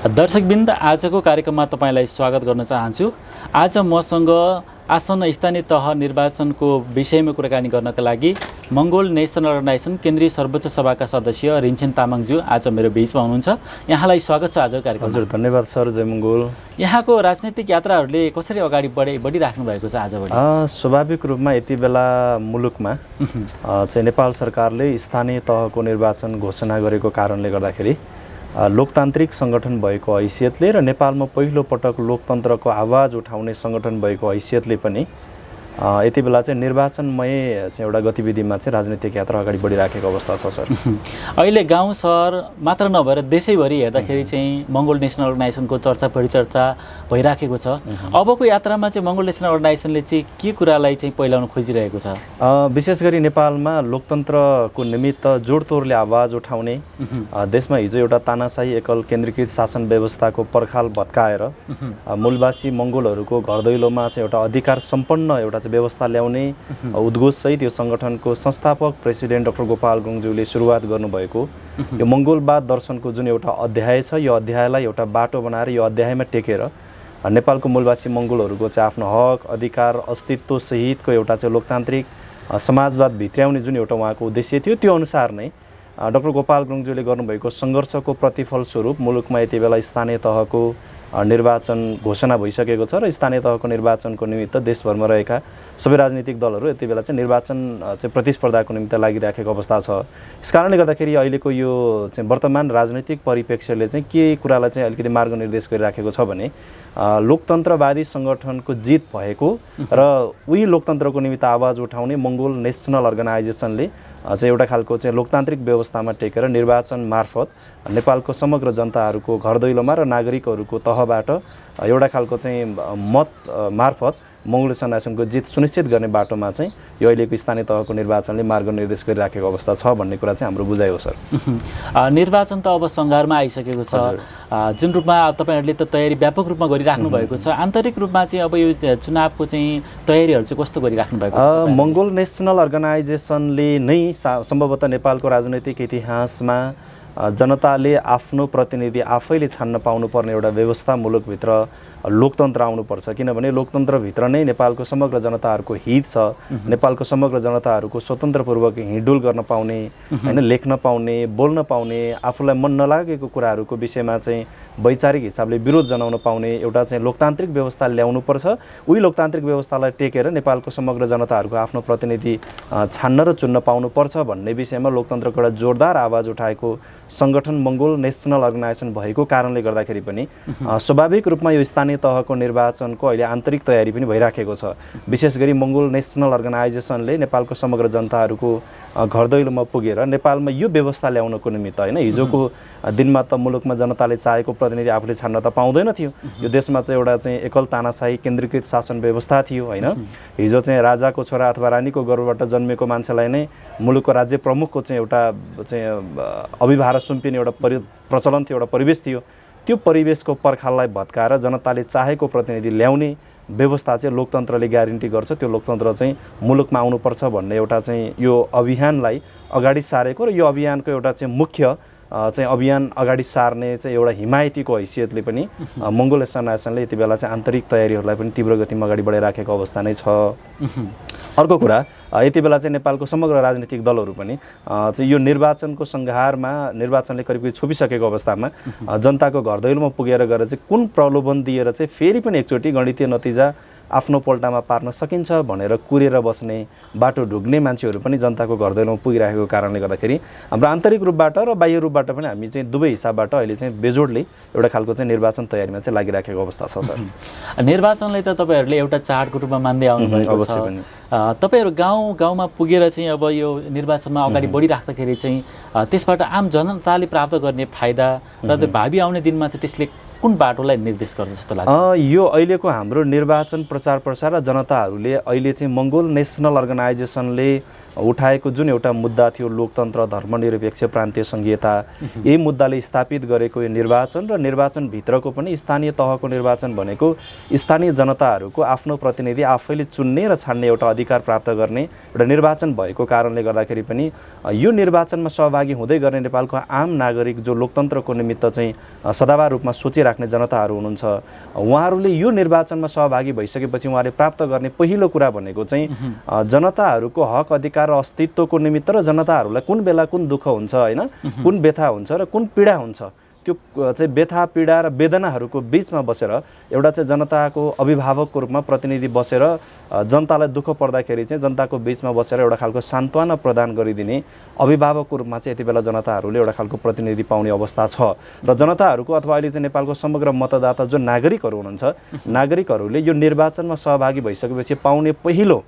दर्शकवृन्द, आजको कार्यक्रममा तपाईँलाई स्वागत गर्न चाहन्छु। आज मसँग आसन्न स्थानीय तह निर्वाचनको विषयमा कुराकानी गर्नका लागि मङ्गोल नेसनल अर्गनाइजेसन केन्द्रीय सर्वोच्च सभाका सदस्य रिन्छेन तामाङज्यू आज मेरो बीचमा हुनुहुन्छ। यहाँलाई स्वागत छ आजको कार्यक्रम। हजुर, धन्यवाद सर। जय मङ्गोल। यहाँको राजनीतिक यात्राहरूले कसरी अगाडि बढिराख्नु भएको छ आजभोलि? स्वाभाविक रूपमा यति बेला मुलुकमा चाहिँ नेपाल सरकारले स्थानीय तहको निर्वाचन घोषणा गरेको कारणले गर्दाखेरि लोकतान्त्रिक सङ्गठन भएको हैसियतले र नेपालमा पहिलो पटक लोकतन्त्रको आवाज उठाउने सङ्गठन भएको हैसियतले पनि यति बेला चाहिँ निर्वाचनमय चाहिँ एउटा गतिविधिमा चाहिँ राजनीतिक यात्रा अगाडि बढिराखेको अवस्था छ सर। अहिले गाउँ सहर मात्र नभएर देशैभरि हेर्दाखेरि चाहिँ मङ्गोल नेसनल अर्गनाइजेसनको चर्चा परिचर्चा भइराखेको छ। अबको यात्रामा चाहिँ मङ्गोल नेसनल अर्गनाइजेसनले चाहिँ के कुरालाई चाहिँ पहिलाउन खोजिरहेको छ? विशेष गरी नेपालमा लोकतन्त्रको निमित्त जोडतोडले आवाज उठाउने, देशमा हिजो एउटा तानाशाही एकल केन्द्रीकृत शासन व्यवस्थाको पर्खाल भत्काएर मूलवासी मङ्गोलहरूको घर दैलोमा चाहिँ एउटा अधिकार सम्पन्न एउटा व्यवस्था ल्याउने उद्घोषसहित यो सङ्गठनको संस्थापक प्रेसिडेन्ट डाक्टर गोपाल गुरुङज्यूले सुरुवात गर्नुभएको यो मङ्गोलवाद दर्शनको जुन एउटा अध्याय छ, यो अध्यायलाई एउटा बाटो बनाएर यो अध्यायमा टेकेर नेपालको मूलवासी मङ्गोलहरूको चाहिँ आफ्नो हक अधिकार अस्तित्व सहितको एउटा चाहिँ लोकतान्त्रिक समाजवाद भित्र्याउने जुन एउटा उहाँको उद्देश्य थियो, त्यो अनुसार नै डाक्टर गोपाल गुरुङज्यूले गर्नुभएको सङ्घर्षको प्रतिफल स्वरूप मुलुकमा यति बेला स्थानीय तहको निर्वाचन घोषणा भइसकेको छ र स्थानीय तहको निर्वाचनको निमित्त देशभरमा रहेका सबै राजनीतिक दलहरू यति बेला चाहिँ निर्वाचन चाहिँ प्रतिस्पर्धाको निमित्त लागिराखेको अवस्था छ। यस कारणले गर्दाखेरि अहिलेको यो चाहिँ वर्तमान राजनीतिक परिप्रेक्ष्यले चाहिँ के कुरालाई चाहिँ अलिकति मार्गनिर्देश गरिराखेको छ भने लोकतन्त्रवादी सङ्गठनको जित भएको र उही लोकतन्त्रको निमित्त आवाज उठाउने मङ्गोल नेसनल अर्गनाइजेसनले चाहिँ एउटा खालको चाहिँ लोकतान्त्रिक व्यवस्थामा टेकेर निर्वाचन मार्फत नेपालको समग्र जनताहरूको घर दैलोमा र नागरिकहरूको तहबाट एउटा खालको चाहिँ मत मार्फत मङ्गोल नेसनल अर्गनाइजेसनको जित सुनिश्चित गर्ने बाटोमा चाहिँ यो अहिलेको स्थानीय तहको निर्वाचनले मार्गनिर्देश गरिराखेको अवस्था छ भन्ने कुरा चाहिँ हाम्रो बुझाइ हो सर। निर्वाचन त अब सङ्घारमा आइसकेको छ, जुन रूपमा तपाईँहरूले त तयारी व्यापक रूपमा गरिराख्नु भएको छ। आन्तरिक रूपमा चाहिँ अब यो चुनावको चाहिँ तयारीहरू चाहिँ कस्तो गरिराख्नु भएको छ? मङ्गोल नेसनल अर्गनाइजेसनले नै सम्भवतः नेपालको राजनैतिक इतिहासमा जनताले आफ्नो प्रतिनिधि आफैले छान्न पाउनुपर्ने एउटा व्यवस्था मुलुकभित्र लोकतन्त्र आउनुपर्छ, किनभने लोकतन्त्रभित्र नै नेपालको समग्र जनताहरूको हित छ। नेपालको समग्र जनताहरूको स्वतन्त्रपूर्वक हिँडडुल गर्न पाउने, होइन, लेख्न पाउने, बोल्न पाउने, आफूलाई मन नलागेको कुराहरूको विषयमा चाहिँ वैचारिक हिसाबले विरोध जनाउन पाउने एउटा चाहिँ लोकतान्त्रिक व्यवस्था ल्याउनुपर्छ। उही लोकतान्त्रिक व्यवस्थालाई टेकेर नेपालको समग्र जनताहरूको आफ्नो प्रतिनिधि छान्न र चुन्न पाउनुपर्छ भन्ने विषयमा लोकतन्त्रको एउटा जोरदार आवाज उठाएको सङ्गठन मङ्गोल नेसनल अर्गनाइजेसन भएको कारणले गर्दाखेरि पनि स्वाभाविक रूपमा यो स्थानीय तहको निर्वाचनको अहिले आन्तरिक तयारी पनि भइराखेको छ। विशेष गरी मङ्गोल नेसनल अर्गनाइजेसनले नेपालको समग्र जनताहरूको घर दैलोमा पुगेर नेपालमा यो व्यवस्था ल्याउनको निमित्त, होइन, हिजोको दिनमा त मुलुकमा जनताले चाहेको प्रतिनिधि आफूले छान्न त पाउँदैन थियो। यो देशमा चाहिँ एउटा चाहिँ एकल तानाशाही केन्द्रीकृत शासन व्यवस्था थियो, होइन। हिजो चाहिँ राजाको छोरा अथवा रानीको गर्भबाट जन्मेको मान्छेलाई नै मुलुकको राज्य प्रमुखको चाहिँ एउटा चाहिँ अभिभार सुम्पिने एउटा प्रचलन थियो, एउटा परिवेश थियो। त्यो परिवेशको पर्खाललाई भत्काएर जनताले चाहेको प्रतिनिधि ल्याउने व्यवस्था चाहिँ लोकतन्त्रले ग्यारेन्टी गर्छ। त्यो लोकतन्त्र चाहिँ मुलुकमा आउनुपर्छ भन्ने एउटा चाहिँ यो अभियानलाई अगाडि सारेको र यो अभियानको एउटा चाहिँ मुख्य चाहिँ अभियान अगाडि सार्ने चाहिँ एउटा हिमायतीको हैसियतले पनि मङ्गोल नेसनल अर्गनाइजेसनले यति बेला चाहिँ आन्तरिक तयारीहरूलाई पनि तीव्र गतिमा अगाडि बढाइराखेको अवस्था नै छ। अर्को कुरा, यति बेला चाहिँ नेपालको समग्र राजनीतिक दलहरू पनि चाहिँ यो निर्वाचनको सङ्घारमा निर्वाचनले करिब छोपिसकेको अवस्थामा जनताको घर दैलोमा पुगेर गएर चाहिँ कुन प्रलोभन दिएर चाहिँ फेरि पनि एकचोटि गणितीय नतिजा आफ्नो पोल्टामा पार्न सकिन्छ भनेर कुरेर बस्ने, बाटो ढुक्ने मान्छेहरू पनि जनताको घर दैलोमा पुगिरहेको कारणले गर्दाखेरि हाम्रो आन्तरिक रूपबाट र बाह्य रूपबाट पनि हामी चाहिँ दुवै हिसाबबाट अहिले चाहिँ बेजोडले एउटा खालको चाहिँ निर्वाचन तयारीमा चाहिँ लागिराखेको अवस्था छ सर। निर्वाचनलाई त तपाईँहरूले एउटा चाडको रूपमा मान्दै आउनुभएको छ। अवश्य पनि तपाईँहरू गाउँमा पुगेर चाहिँ अब यो निर्वाचनमा अगाडि बढिराख्दाखेरि चाहिँ त्यसबाट आम जनताले प्राप्त गर्ने फाइदा र भावी आउने दिनमा चाहिँ त्यसले कुन बाटोलाई निर्देश गर्छ जस्तो लाग्छ? यो अहिलेको हाम्रो निर्वाचन प्रचार प्रसार र जनताहरूले अहिले चाहिँ मङ्गोल नेसनल अर्गनाइजेसनले उठाएको जुन एउटा मुद्दा थियो लोकतन्त्र, धर्मनिरपेक्ष, प्रान्तीय सङ्घीयता, यही मुद्दाले स्थापित गरेको यो निर्वाचन र निर्वाचनभित्रको पनि स्थानीय तहको निर्वाचन भनेको स्थानीय जनताहरूको आफ्नो प्रतिनिधि आफैले चुन्ने र छान्ने एउटा अधिकार प्राप्त गर्ने एउटा निर्वाचन भएको कारणले गर्दाखेरि पनि यो निर्वाचनमा सहभागी हुँदै गर्ने नेपालको आम नागरिक जो लोकतन्त्रको निमित्त चाहिँ सदाबार रूपमा सोचिराख्ने जनताहरू हुनुहुन्छ, उहाँहरूले यो निर्वाचनमा सहभागी भइसकेपछि उहाँले प्राप्त गर्ने पहिलो कुरा भनेको चाहिँ जनताहरूको हक अधिकार र अस्तित्वको निमित्त र जनताहरूलाई कुन बेला कुन दुःख हुन्छ होइन, कुन व्यथा हुन्छ र कुन पीडा हुन्छ, त्यो चाहिँ व्यथा पीडा र वेदनाहरूको बिचमा बसेर एउटा चाहिँ जनताको अभिभावकको रूपमा प्रतिनिधि बसेर जनतालाई दुःख पर्दाखेरि चाहिँ जनताको बिचमा बसेर एउटा खालको सान्त्वना प्रदान गरिदिने अभिभावकको रूपमा चाहिँ यति बेला जनताहरूले एउटा खालको प्रतिनिधि पाउने अवस्था छ। र जनताहरूको अथवा अहिले चाहिँ नेपालको समग्र मतदाता जो नागरिकहरू हुनुहुन्छ, नागरिकहरूले यो निर्वाचनमा सहभागी भइसकेपछि पाउने पहिलो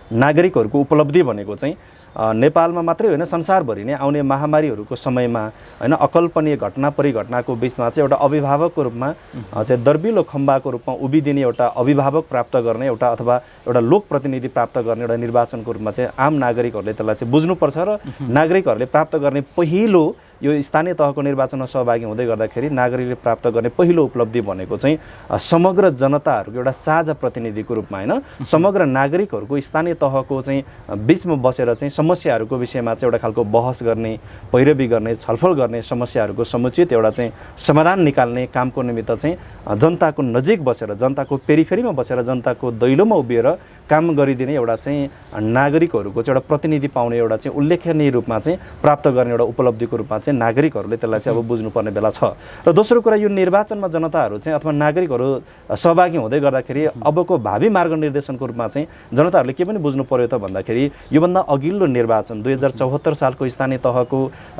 नागरिकहरूको उपलब्धि भनेको चाहिँ नेपालमा मात्रै होइन संसारभरि नै आउने महामारीहरूको समयमा होइन अकल्पनीय घटना परिघटनाको बिचमा चाहिँ एउटा अभिभावकको रूपमा चाहिँ दर्बिलो खम्बाको रूपमा उभिदिने एउटा अभिभावक प्राप्त गर्ने एउटा अथवा एउटा लोक प्रतिनिधि प्राप्त गर्ने एउटा निर्वाचनको रूपमा चाहिँ आम नागरिकहरूले त्यसलाई चाहिँ बुझ्नुपर्छ र नागरिकहरूले प्राप्त गर्ने पहिलो यो स्थानीय तहको निर्वाचनमा सहभागी हुँदै गर्दाखेरि नागरिकले प्राप्त गर्ने पहिलो उपलब्धि भनेको चाहिँ समग्र जनताहरूको एउटा साझा प्रतिनिधिको रूपमा होइन समग्र नागरिकहरूको स्थानीय तहको चाहिँ बिचमा बसेर चाहिँ समस्याहरूको विषयमा चाहिँ एउटा खालको बहस गर्ने, पैरवी गर्ने, छलफल गर्ने, समस्याहरूको समुचित एउटा चाहिँ समाधान निकाल्ने कामको निमित्त चाहिँ जनताको नजिक बसेर, जनताको पेरिफेरीमा बसेर, जनताको दैलोमा उभिएर काम गरिदिने एउटा चाहिँ नागरिकहरूको चाहिँ एउटा प्रतिनिधि पाउने एउटा चाहिँ उल्लेखनीय रूपमा चाहिँ प्राप्त गर्ने एउटा उपलब्धिको रूपमा चाहिँ नागरिकहरूले त्यसलाई चाहिँ अब बुझ्नुपर्ने बेला छ। र दोस्रो कुरा, यो निर्वाचनमा जनताहरू चाहिँ अथवा नागरिकहरू सहभागी हुँदै गर्दाखेरि अबको भावी मार्गनिर्देशनको रूपमा चाहिँ जनताहरूले के पनि बुझ्नु पर्यो त भन्दाखेरि योभन्दा अघिल्लो निर्वाचन 2074 सालको स्थानीय तहको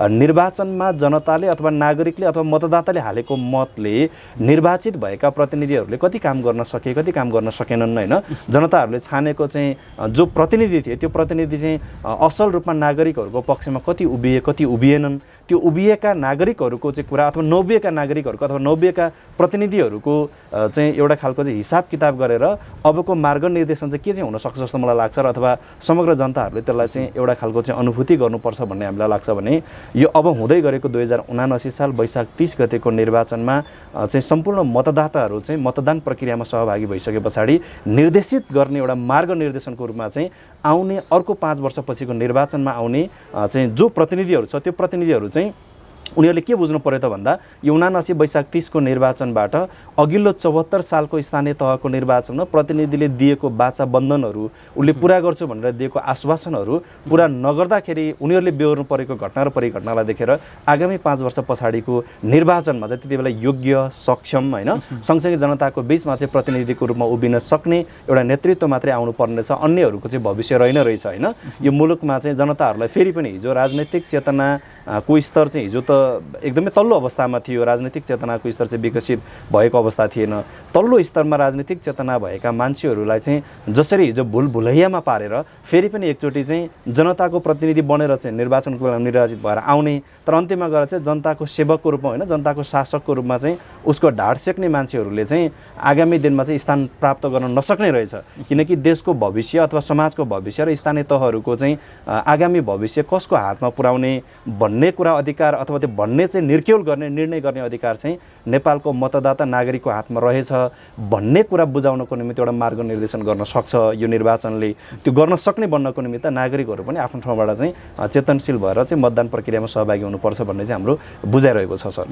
निर्वाचनमा जनताले अथवा नागरिकले अथवा मतदाताले हालेको मतले निर्वाचित भएका प्रतिनिधिहरूले कति काम गर्न सके, कति काम गर्न सकेनन् होइन। जनताहरूले छानेको चाहिँ जो प्रतिनिधि थिए त्यो प्रतिनिधि चाहिँ असल रूपमा नागरिकहरूको पक्षमा कति उभिए, कति उभिएनन्, त्यो उभिएका नागरिकहरूको चाहिँ कुरा अथवा नउभिएका नागरिकहरूको अथवा नउभिएका प्रतिनिधिहरूको चाहिँ एउटा खालको चाहिँ हिसाब किताब गरेर अबको मार्गनिर्देशन चाहिँ के चाहिँ हुनसक्छ जस्तो मलाई लाग्छ र अथवा समग्र जनताहरूले त्यसलाई चाहिँ एउटा खालको चाहिँ अनुभूति गर्नुपर्छ भन्ने हामीलाई लाग्छ भने यो अब हुँदै गरेको 2079 साल वैशाख 30 गतेको निर्वाचनमा चाहिँ सम्पूर्ण मतदाताहरू चाहिँ मतदान प्रक्रियामा सहभागी भइसके पछाडि निर्देशित गर्ने एउटा मार्गनिर्देशनको रूपमा चाहिँ आउने अर्को 5 वर्षपछिको निर्वाचनमा आउने चाहिँ जो प्रतिनिधिहरू छ त्यो प्रतिनिधिहरू चाहिँ उनीहरूले के बुझ्नु पर्यो त भन्दा यो 79 वैशाख 30 को निर्वाचनबाट अघिल्लो 74 सालको स्थानीय तहको निर्वाचनमा प्रतिनिधिले दिएको वाचा बन्धनहरू उसले पुरा गर्छु भनेर दिएको आश्वासनहरू पुरा नगर्दाखेरि उनीहरूले बेहोर्नु परेको घटना र परिघटनालाई देखेर आगामी 5 वर्ष पछाडिको निर्वाचनमा चाहिँ त्यति बेला योग्य, सक्षम होइन सँगसँगै जनताको बिचमा चाहिँ प्रतिनिधिको रूपमा उभिन सक्ने एउटा नेतृत्व मात्रै आउनु पर्नेछ, अन्यहरूको चाहिँ भविष्य रहेछ होइन। यो मुलुकमा चाहिँ जनताहरूलाई फेरि पनि हिजो राजनैतिक चेतनाको स्तर चाहिँ हिजो त एकदमै तल्लो अवस्थामा थियो, राजनीतिक चेतनाको स्तर चाहिँ विकसित भएको अवस्था थिएन। तल्लो स्तरमा राजनीतिक चेतना भएका मान्छेहरूलाई चाहिँ जसरी हिजो भुलभुलैयामा पारेर फेरि पनि एकचोटि चाहिँ जनताको प्रतिनिधि बनेर चाहिँ निर्वाचनको बेला निर्वाचित भएर आउने, तर अन्त्यमा गएर चाहिँ जनताको सेवकको रूपमा होइन जनताको शासकको रूपमा चाहिँ उसको ढाड सेक्ने मान्छेहरूले चाहिँ आगामी दिनमा चाहिँ स्थान प्राप्त गर्न नसक्ने रहेछ। किनकि देशको भविष्य अथवा समाजको भविष्य र स्थानीय तहहरूको चाहिँ आगामी भविष्य कसको हातमा पुर्याउने भन्ने कुरा अधिकार अथवा त्यो भन्ने चाहिँ निर्क्युल गर्ने, निर्णय गर्ने अधिकार चाहिँ नेपालको मतदाता नागरिकको हातमा रहेछ भन्ने कुरा बुझाउनको निमित्त एउटा मार्गनिर्देशन गर्न सक्छ यो निर्वाचनले। त्यो गर्न सक्ने बन्नको निमित्त नागरिकहरू पनि आफ्नो ठाउँबाट चाहिँ चेतनशील भएर चाहिँ मतदान प्रक्रियामा सहभागी हुनुपर्छ भन्ने चाहिँ हाम्रो बुझाइरहेको छ सर।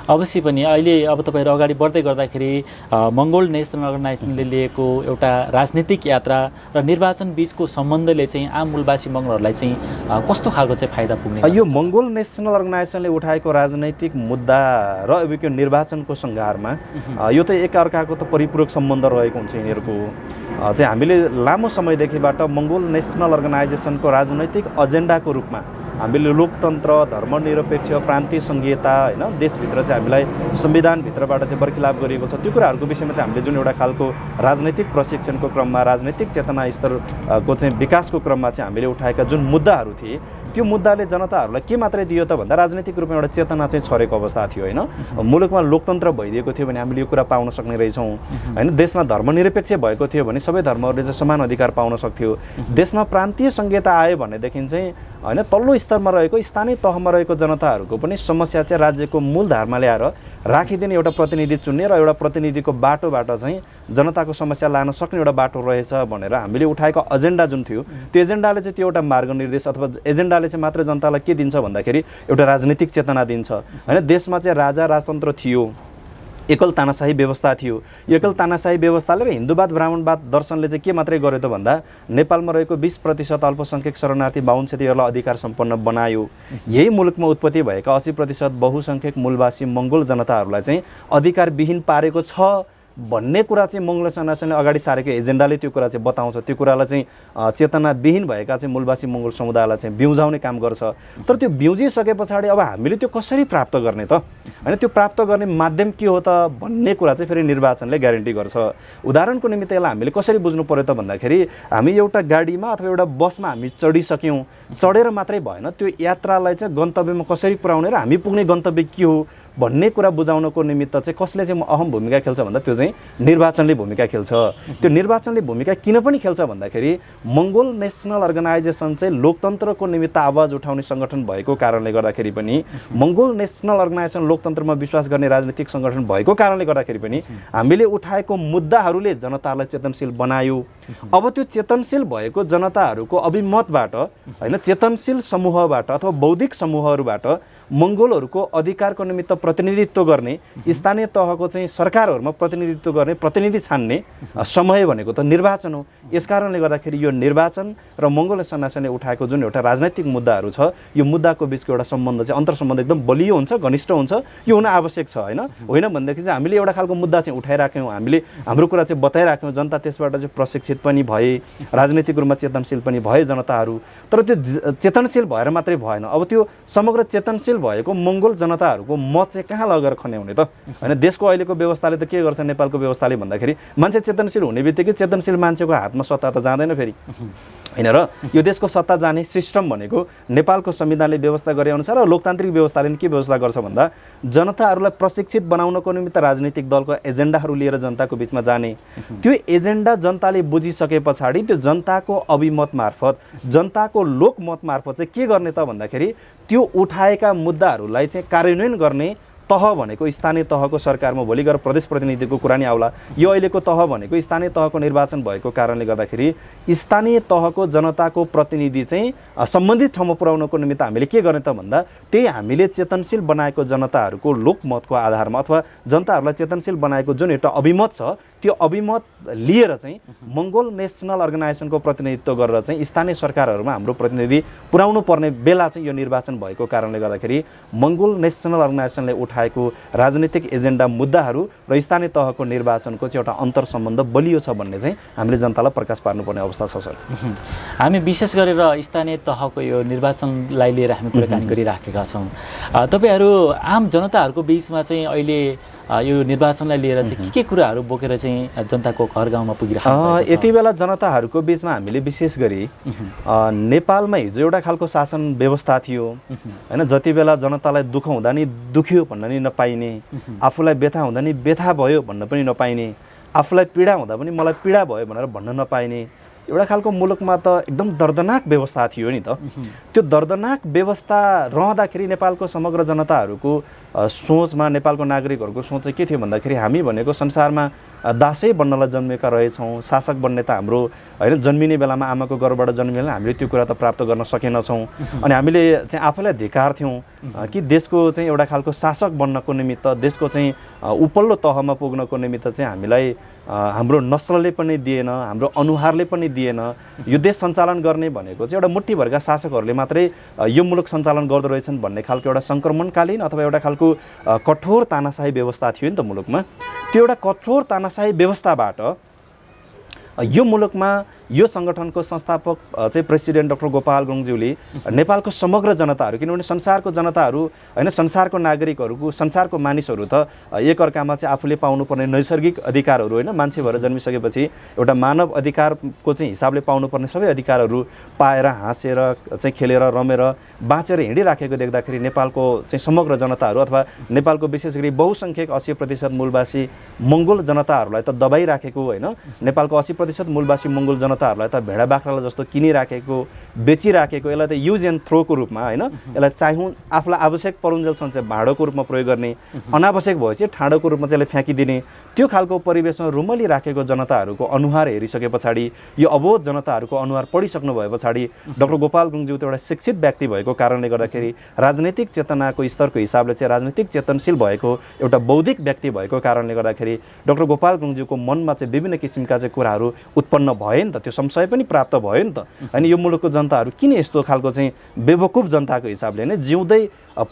अवश्य पनि अहिले अब तपाईँहरू अगाडि बढ्दै गर्दाखेरि मङ्गोल नेसनल अर्गनाइजेसनले लिएको एउटा राजनीतिक यात्रा र निर्वाचन बिचको सम्बन्धले चाहिँ आम मूलवासी मङ्गोलहरूलाई चाहिँ कस्तो खालको चाहिँ फाइदा पुग्ने? यो मङ्गोल नेसनल अर्गनाइजेसनले उठाएको राजनैतिक मुद्दा र अब यो निर्वाचनको सङ्घारमा यो त एकअर्काको त परिपूरक सम्बन्ध रहेको हुन्छ। यिनीहरूको चाहिँ हामीले लामो समयदेखिबाट मङ्गोल नेसनल अर्गनाइजेसनको राजनैतिक एजेन्डाको रूपमा हामीले लोकतन्त्र, धर्मनिरपेक्ष, प्रान्तीय सङ्घीयता होइन देशभित्र चाहिँ हामीलाई संविधानभित्रबाट चाहिँ बर्खिलाप गरिएको छ, त्यो कुराहरूको विषयमा चाहिँ हामीले जुन एउटा खालको राजनैतिक प्रशिक्षणको क्रममा राजनैतिक चेतना स्तरको चाहिँ विकासको क्रममा चाहिँ हामीले उठाएका जुन मुद्दाहरू थिए त्यो मुद्दाले जनताहरूलाई के मात्रै दियो त भन्दा राजनीतिक रूपमा एउटा चेतना चाहिँ छरेको अवस्था थियो होइन। मुलुकमा लोकतन्त्र भइदिएको थियो भने हामीले यो कुरा पाउन सक्ने रहेछौँ होइन। देशमा धर्मनिरपेक्ष भएको थियो भने सबै धर्महरूले चाहिँ समान अधिकार पाउन सक्थ्यो। देशमा प्रान्तीय संहिता आयो भनेदेखि चाहिँ होइन तल्लो स्तरमा रहेको स्थानीय तहमा रहेको जनताहरूको पनि समस्या चाहिँ राज्यको मूलधारमा ल्याएर राखिदिने एउटा प्रतिनिधि चुन्ने र एउटा प्रतिनिधिको बाटोबाट चाहिँ जनताको समस्या लान सक्ने एउटा बाटो रहेछ भनेर हामीले उठाएको एजेन्डा जुन थियो त्यो एजेन्डाले चाहिँ त्यो एउटा मार्गनिर्देश अथवा एजेन्डाले चाहिँ मात्र जनतालाई के दिन्छ भन्दाखेरि एउटा राजनीतिक चेतना दिन्छ होइन। देशमा चाहिँ राजा राजतन्त्र थियो, एकल तानाशाही व्यवस्था थियो। एकल तानाशाही व्यवस्थाले र हिन्दूवाद ब्राह्मणवाद दर्शनले चाहिँ के मात्रै गर्यो त भन्दा नेपालमा रहेको 20% अल्पसङ्ख्यक शरणार्थी बाहुन क्षेत्रीहरूलाई अधिकार सम्पन्न बनायो। यही मुलुकमा उत्पत्ति भएका 80% बहुसङ्ख्यक मूलवासी मङ्गोल जनताहरूलाई चाहिँ अधिकारविहीन पारेको छ भन्ने कुरा चाहिँ मङ्गोल सेनाले अगाडि सारेको एजेन्डाले त्यो कुरा चाहिँ बताउँछ। त्यो कुरालाई चाहिँ चेतनाविहीन भएका चाहिँ मूलवासी मङ्गोल समुदायलाई चाहिँ बिउजाउने काम गर्छ। तर त्यो बिउजिसके पछाडि अब हामीले त्यो कसरी प्राप्त गर्ने त होइन, त्यो प्राप्त गर्ने माध्यम के हो त भन्ने कुरा चाहिँ फेरि निर्वाचनले ग्यारेन्टी गर्छ। उदाहरणको निमित्त यसलाई हामीले कसरी बुझ्नु पर्यो त भन्दाखेरि हामी एउटा गाडीमा अथवा एउटा बसमा हामी चढिसक्यौँ, चढेर मात्रै भएन, त्यो यात्रालाई चाहिँ गन्तव्यमा कसरी पुर्याउने र हामी पुग्ने गन्तव्य के हो भन्ने कुरा बुझाउनको निमित्त चाहिँ कसले चाहिँ अहम भूमिका खेल्छ भन्दा त्यो चाहिँ निर्वाचनले भूमिका खेल्छ। त्यो निर्वाचनले भूमिका किन पनि खेल्छ भन्दाखेरि मङ्गोल नेसनल अर्गनाइजेसन चाहिँ लोकतन्त्रको निमित्त आवाज उठाउने सङ्गठन भएको कारणले गर्दाखेरि पनि, मङ्गोल नेसनल अर्गनाइजेसन लोकतन्त्रमा विश्वास गर्ने राजनीतिक सङ्गठन भएको कारणले गर्दाखेरि पनि हामीले उठाएको मुद्दाहरूले जनतालाई चेतनशील बनायो। अब त्यो चेतनशील भएको जनताहरूको अभिमतबाट होइन, चेतनशील समूहबाट अथवा बौद्धिक समूहहरूबाट मङ्गोलहरूको अधिकारको निमित्त प्रतिनिधित्व गर्ने, स्थानीय तहको चाहिँ सरकारहरूमा प्रतिनिधित्व गर्ने, प्रतिनिधि छान्ने समय भनेको त निर्वाचन हो। यसकारणले गर्दाखेरि यो निर्वाचन र मङ्गोल सेनाले उठाएको जुन एउटा राजनैतिक मुद्दाहरू छ यो मुद्दाको बिचको एउटा सम्बन्ध चाहिँ अन्तर्सम्बन्ध एकदम बलियो हुन्छ, घनिष्ठ हुन्छ। यो हुन आवश्यक छ होइन भनेदेखि चाहिँ हामीले एउटा खालको मुद्दा चाहिँ उठाइराख्यौँ, हामीले हाम्रो कुरा चाहिँ बताइराख्यौँ, जनता त्यसबाट चाहिँ प्रशिक्षित पनि भए, राजनीतिक रूपमा चेतनशील पनि भए जनताहरू। तर त्यो चेतनशील भएर मात्रै भएन, अब त्यो समग्र चेतनशील भएको मङ्गोल जनताहरूको मत चाहिँ कहाँ लगेर खन्याउने त होइन। देशको अहिलेको व्यवस्थाले त के गर्छ नेपालको व्यवस्थाले भन्दाखेरि मान्छे चेतनशील हुने बित्तिकै चेतनशील मान्छेको हातमा सत्ता त जाँदैन फेरि होइन। र यो देशको सत्ता जाने सिस्टम भनेको नेपालको संविधानले व्यवस्था गरे अनुसार र लोकतान्त्रिक व्यवस्थाले के व्यवस्था गर्छ भन्दा जनताहरूलाई प्रशिक्षित बनाउनको निमित्त राजनीतिक दलको एजेन्डाहरू लिएर जनताको बिचमा जाने, त्यो एजेन्डा जनताले बुझिसके पछाडि त्यो जनताको अभिमत मार्फत, जनताको लोकमत मार्फत चाहिँ के गर्ने त भन्दाखेरि त्यो उठाएका मुद्दाहरूलाई चाहिँ कार्यान्वयन गर्ने तह भनेको स्थानीय तहको सरकारमा भोलि गएर प्रदेश प्रतिनिधिको कुरा नि आउला। यो अहिलेको तह भनेको स्थानीय तहको निर्वाचन भएको कारणले गर्दाखेरि स्थानीय तहको जनताको प्रतिनिधि चाहिँ सम्बन्धित ठाउँमा पुर्याउनको निमित्त हामीले के गर्ने त भन्दा त्यही हामीले चेतनशील बनाएको जनताहरूको लोकमतको आधारमा अथवा जनताहरूलाई चेतनशील बनाएको जुन एउटा अभिमत छ त्यो अभिमत लिएर चाहिँ मङ्गोल नेसनल अर्गनाइजेसनको प्रतिनिधित्व गरेर चाहिँ स्थानीय सरकारहरूमा हाम्रो प्रतिनिधि पुर्याउनु पर्ने बेला चाहिँ यो निर्वाचन भएको कारणले गर्दाखेरि मङ्गोल नेसनल अर्गनाइजेसनले उठाएको राजनीतिक एजेन्डा मुद्दाहरू र स्थानीय तहको निर्वाचनको चाहिँ एउटा अन्तर सम्बन्ध बलियो छ भन्ने चाहिँ हामीले जनतालाई प्रकाश पार्नुपर्ने अवस्था छ सर। हामी विशेष गरेर स्थानीय तहको यो निर्वाचनलाई लिएर हामी कुराकानी गरिराखेका छौँ। तपाईँहरू आम जनताहरूको बिचमा चाहिँ अहिले यो निर्वाचनलाई लिएर चाहिँ के कुराहरू बोकेर चाहिँ जनताको घर गाउँमा पुगिरहेको यति बेला जनताहरूको बिचमा हामीले विशेष गरी नेपालमा हिजो एउटा खालको शासन व्यवस्था थियो होइन। जति बेला जनतालाई दुःख हुँदा नि दुख्यो भन्न नि नपाइने, आफूलाई व्यथा हुँदा नि व्यथा भयो भन्न पनि नपाइने, आफूलाई पीडा हुँदा पनि मलाई पीडा भयो भनेर भन्न नपाइने एउटा खालको मुलुकमा त एकदम दर्दनाक व्यवस्था थियो नि त। त्यो दर्दनाक व्यवस्था रहँदाखेरि नेपालको समग्र जनताहरूको सोचमा, नेपालको नागरिकहरूको सोच चाहिँ के थियो भन्दाखेरि हामी भनेको संसारमा दासै बन्नलाई जन्मेका रहेछौँ, शासक बन्ने त हाम्रो होइन जन्मिने बेलामा आमाको गर्भबाट जन्मिएन हामीले त्यो कुरा त प्राप्त गर्न सकेनछौँ। अनि हामीले चाहिँ आफूलाई धिक्कार थियौँ कि देशको चाहिँ एउटा खालको शासक बन्नको निमित्त, देशको चाहिँ उपल्लो तहमा पुग्नको निमित्त चाहिँ हामीलाई हाम्रो नस्लले पनि दिएन, हाम्रो अनुहारले पनि दिएन। यो देश सञ्चालन गर्ने भनेको चाहिँ एउटा मुठ्ठीभरका शासकहरूले मात्रै यो मुलुक सञ्चालन गर्दो रहेछन् भन्ने खालको एउटा सङ्क्रमणकालीन अथवा एउटा खालको कठोर तानाशाही व्यवस्था थियो नि त मुलुकमा। त्यो एउटा कठोर तानाशाही व्यवस्थाबाट यो मुलुकमा यो सङ्गठनको संस्थापक चाहिँ प्रेसिडेन्ट डाक्टर गोपाल गुरुङज्यूले नेपालको समग्र जनताहरू, किनभने संसारको जनताहरू होइन, संसारको नागरिकहरूको, संसारको मानिसहरू त एकअर्कामा चाहिँ आफूले पाउनुपर्ने नैसर्गिक अधिकारहरू होइन, मान्छे भएर जन्मिसकेपछि एउटा मानव अधिकारको चाहिँ हिसाबले पाउनुपर्ने सबै अधिकारहरू पाएर हाँसेर चाहिँ खेलेर रमेर बाँचेर हिँडिराखेको देख्दाखेरि नेपालको चाहिँ समग्र जनताहरू अथवा नेपालको विशेष गरी बहुसङ्ख्यक 80% मूलवासी मङ्गोल जनताहरूलाई त दबाइराखेको होइन, नेपालको 80% मूलवासी मङ्गोल जनताहरूलाई त भेडा बाख्रालाई जस्तो किनिराखेको, बेचिराखेको, यसलाई त युज एन्ड थ्रोको रूपमा होइन, यसलाई चाहिउँ आफूलाई आवश्यक परुन्जेलसम्म चाहिँ भाँडोको रूपमा प्रयोग गर्ने, अनावश्यक भएपछि ठाडोको रूपमा चाहिँ यसलाई फ्याँकिदिने, त्यो खालको परिवेशमा रुमली राखेको जनताहरूको अनुहार हेरिसके पछाडि, यो अबोध जनताहरूको अनुहार पढिसक्नु भए पछाडि डाक्टर गोपाल गुरुङज्यू त एउटा शिक्षित व्यक्ति भएको कारणले गर्दाखेरि, राजनैतिक चेतनाको स्तरको हिसाबले चाहिँ राजनैतिक चेतनशील भएको एउटा बौद्धिक व्यक्ति भएको कारणले गर्दाखेरि डाक्टर गोपाल गुरुङज्यूको मनमा चाहिँ विभिन्न किसिमका चाहिँ कुराहरू उत्पन्न भए नि त, त्यो संशय पनि प्राप्त भयो नि त। अनि यो मुलुकको जनताहरू किन यस्तो खालको चाहिँ बेवकुफ जनताको हिसाबले नै जिउँदै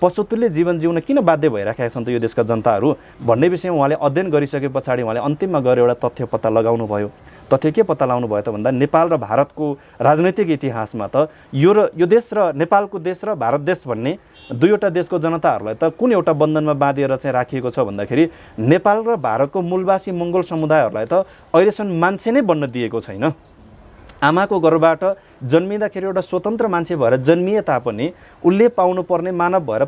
पशुतुल्य जीवन जिउन किन बाध्य भइराखेका छन् त यो देशका जनताहरू भन्ने विषयमा उहाँले अध्ययन गरिसके पछाडि उहाँले अन्तिममा गएर एउटा तथ्य पत्ता लगाउनु भयो। तथ्य के पत्ता लगाउनु भयो त भन्दा नेपाल र भारतको राजनैतिक इतिहासमा त यो देश र नेपालको देश र भारत देश भन्ने दुईवटा देशको जनताहरूलाई त कुन एउटा बन्धनमा बाँधिएर चाहिँ राखिएको छ भन्दाखेरि नेपाल र भारतको मूलवासी मङ्गोल समुदायहरूलाई त अहिलेसम्म मान्छे नै बन्न दिएको छैन। आमाको गर्भबाट जन्मिँदाखेरि एउटा स्वतन्त्र मान्छे भएर जन्मिए तापनि उसले पाउनुपर्ने, मानव भएर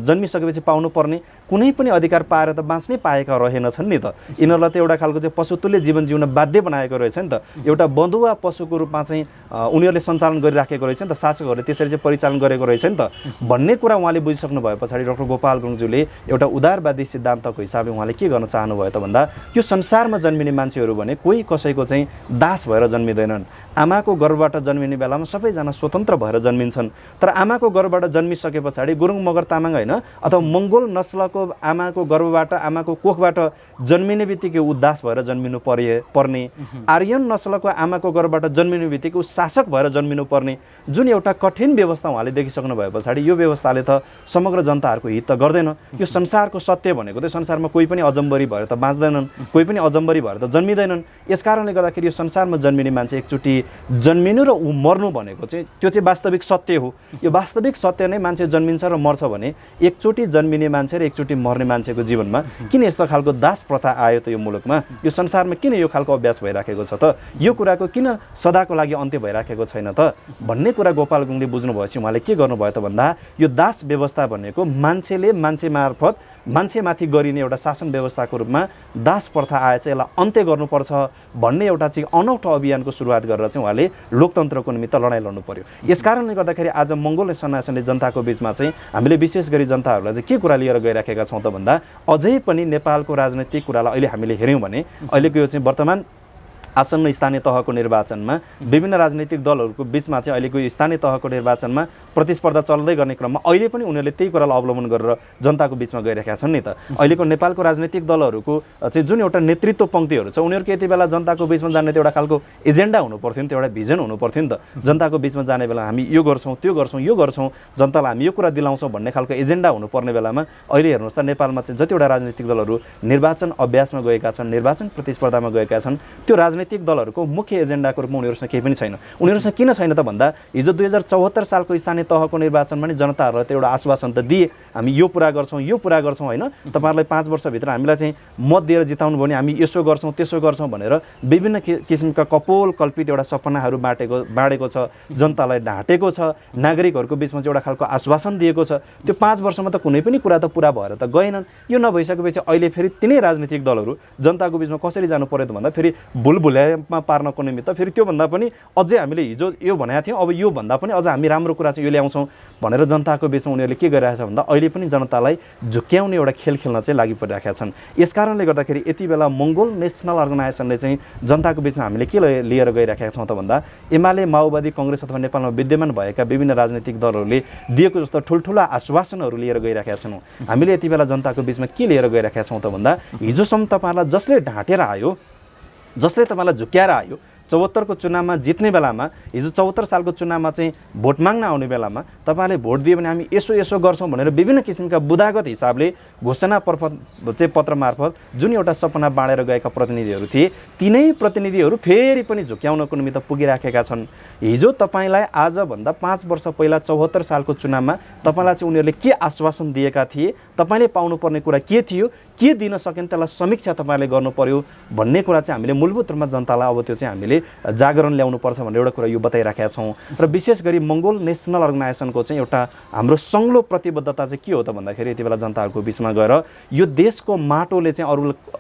जन्मिसकेपछि पाउनुपर्ने कुनै पनि अधिकार पाएर त बाँच्नै पाएका रहेनछन् नि त। यिनीहरूलाई त एउटा खालको चाहिँ पशुतुल्य जीवन जिउन बाध्य बनाएको रहेछ नि त। एउटा बन्धुवा पशुको रूपमा चाहिँ उनीहरूले सञ्चालन गरिराखेको रहेछ नि त, शासकहरूले त्यसरी चाहिँ परिचालन गरेको रहेछ नि त भन्ने कुरा उहाँले बुझिसक्नु भए पछाडि डाक्टर गोपाल गुरुङज्यूले एउटा उदारवादी सिद्धान्तको हिसाबले उहाँले के गर्न चाहनुभयो त भन्दा यो संसारमा जन्मिने मान्छेहरू भने कोही कसैको चाहिँ दास भएर जन्मिँदैनन्। आमाको गर्भबाट जन्मिने बेलामा सबैजना स्वतन्त्र भएर जन्मिन्छन्, तर आमाको गर्भबाट जन्मिसके पछाडि गुरुङ मगर तामाङ होइन अथवा मङ्गोल नस्लको आमाको गर्भबाट, आमाको कोखबाट जन्मिने बित्तिकै ऊ दास भएर जन्मिनु पर्ने, आर्यन नस्लको आमाको गर्भबाट जन्मिने बित्तिकै ऊ शासक भएर जन्मिनु पर्ने जुन एउटा कठिन व्यवस्था उहाँले देखिसक्नु भए पछाडि यो व्यवस्थाले त समग्र जनताहरूको हित त गर्दैन। यो संसारको सत्य भनेको त संसारमा कोही पनि अजम्बरी भएर त बाँच्दैनन्, कोही पनि अजम्बरी भएर त जन्मिँदैनन्। यस कारणले गर्दाखेरि यो संसारमा जन्मिने मान्छे एकचोटि जन्मिनु र ऊ मर्नु भनेको चाहिँ त्यो चाहिँ वास्तविक सत्य हो। यो वास्तविक सत्य नै मान्छे जन्मिन्छ र मर्छ भने एकचोटि जन्मिने मान्छे र एकचोटि मर्ने मान्छेको जीवनमा किन यस्तो खालको दास प्रथा आयो त यो मुलुकमा? यो संसारमा किन यो खालको अभ्यास भइराखेको छ त? यो कुराको किन सदाको लागि अन्त्य भइराखेको छैन त भन्ने कुरा गोपाल गुरुङले बुझ्नुभएपछि उहाँले के गर्नुभयो त भन्दा यो दास व्यवस्था भनेको मान्छेले मान्छे मार्फत मान्छेमाथि गरिने एउटा शासन व्यवस्थाको रूपमा दास प्रथा आएछ, यसलाई अन्त्य गर्नुपर्छ भन्ने एउटा चाहिँ अनौठो अभियानको सुरुवात गरेर चाहिँ उहाँले लोकतन्त्रको निमित्त लडाइँ लड्नु पर्यो। यस कारणले गर्दाखेरि आज मङ्गोल नेसनले जनताको बिचमा चाहिँ हामीले विशेष गरी जनताहरूलाई चाहिँ के कुरा लिएर गइराखेका छौँ त भन्दा अझै पनि नेपालको राजनैतिक कुरालाई अहिले हामीले हेऱ्यौँ भने अहिलेको यो चाहिँ वर्तमान आसन्न स्थानीय तहको निर्वाचनमा विभिन्न राजनैतिक दलहरूको बिचमा चाहिँ अहिलेको स्थानीय तहको निर्वाचनमा प्रतिस्पर्धा चल्दै गर्ने क्रममा अहिले पनि उनीहरूले त्यही कुरालाई अवलम्बन गरेर जनताको बिचमा गइरहेका छन् नि त। अहिलेको नेपालको राजनैतिक दलहरूको चाहिँ जुन एउटा नेतृत्व पङ्क्तिहरू छ उनीहरूको यति बेला जनताको बिचमा जाने एउटा खालको एजेन्डा हुनुपर्थ्यो नि त, एउटा भिजन हुनुपर्थ्यो नि त। जनताको बिचमा जाने बेला हामी यो गर्छौँ, त्यो गर्छौँ, यो गर्छौँ, जनतालाई हामी यो कुरा दिलाउँछौँ भन्ने खालको एजेन्डा हुनुपर्ने बेलामा अहिले हेर्नुहोस् त नेपालमा चाहिँ जतिवटा राजनैतिक दलहरू निर्वाचन अभ्यासमा गएका छन्, निर्वाचन प्रतिस्पर्धामा गएका छन्, त्यो राजनैतिक दलहरूको मुख्य एजेन्डाको रूपमा उनीहरूसँग केही पनि छैन। उनीहरूसँग किन छैन त भन्दा हिजो 2074 सालको स्थानीय तहको निर्वाचनमा नि जनताहरूलाई त एउटा आश्वासन त दिए, हामी यो पुरा गर्छौँ, यो पुरा गर्छौँ होइन, तपाईँहरूलाई 5 वर्षभित्र हामीलाई चाहिँ मत दिएर जिताउनु भयो भने हामी यसो गर्छौँ त्यसो गर्छौँ भनेर विभिन्न किसिमका कपोल कल्पित एउटा सपनाहरू बाँडेको छ, जनतालाई ढाँटेको छ, नागरिकहरूको बिचमा चाहिँ एउटा खालको आश्वासन दिएको छ। त्यो 5 वर्षमा त कुनै पनि कुरा त पुरा भएर त गएनन्। यो नभइसकेपछि अहिले फेरि तिनै राजनीतिक दलहरू जनताको बिचमा कसरी जानु पर्यो त भन्दा फेरि भुलभुल्यामा पार्नको निमित्त फेरि त्योभन्दा पनि अझै हामीले हिजो यो भनेको थियौँ अब यो भन्दा पनि अझ हामी राम्रो कुरा चाहिँ यो ल्याउँछौँ भनेर जनताको बिचमा उनीहरूले के गरिरहेछ भन्दा अहिले पनि जनतालाई झुक्क्याउने एउटा खेल खेल्न चाहिँ लागि परिरहेका छन्। यस कारणले गर्दाखेरि यति बेला मङ्गोल नेसनल अर्गनाइजेसनले चाहिँ जनताको बिचमा हामीले के लिएर गइरहेका छौँ त भन्दा एमाले, माओवादी, कङ्ग्रेस अथवा नेपालमा विद्यमान भएका विभिन्न राजनीतिक दलहरूले दिएको जस्तो ठुल्ठुला आश्वासनहरू लिएर गइरहेका छौँ। हामीले यति बेला जनताको बिचमा के लिएर गइरहेका छौँ त भन्दा हिजोसम्म तपाईँहरूलाई जसले ढाँटेर आयो, जसले तपाईँलाई झुक्क्याएर आयो, 74 को चुनावमा जित्ने बेलामा हिजो 74 सालको चुनावमा चाहिँ भोट माग्न आउने बेलामा तपाईँले भोट दियो भने हामी यसो गर्छौँ भनेर विभिन्न किसिमका बुदागत हिसाबले घोषणा पत्र मार्फत जुन एउटा सपना बाँडेर गएका प्रतिनिधिहरू थिए तिनै प्रतिनिधिहरू फेरि पनि झुक्याउनको निमित्त पुगिराखेका छन्। हिजो तपाईँलाई आजभन्दा 5 वर्ष पहिला 74 सालको चुनावमा तपाईँलाई चाहिँ उनीहरूले के आश्वासन दिएका थिए, तपाईँले पाउनुपर्ने कुरा के थियो, के दिन सकेन त्यसलाई समीक्षा तपाईँले गर्नु पर्यो भन्ने कुरा चाहिँ हामीले मूलभूत रूपमा जनतालाई अब त्यो चाहिँ हामीले जागरण ल्याउनुपर्छ भन्ने एउटा कुरा यो बताइराखेका छौँ। र विशेष गरी मङ्गोल नेसनल अर्गनाइजेसनको चाहिँ एउटा हाम्रो सङ्लो प्रतिबद्धता चाहिँ के हो त भन्दाखेरि यति बेला जनताहरूको बिचमा गएर यो देशको माटोले चाहिँ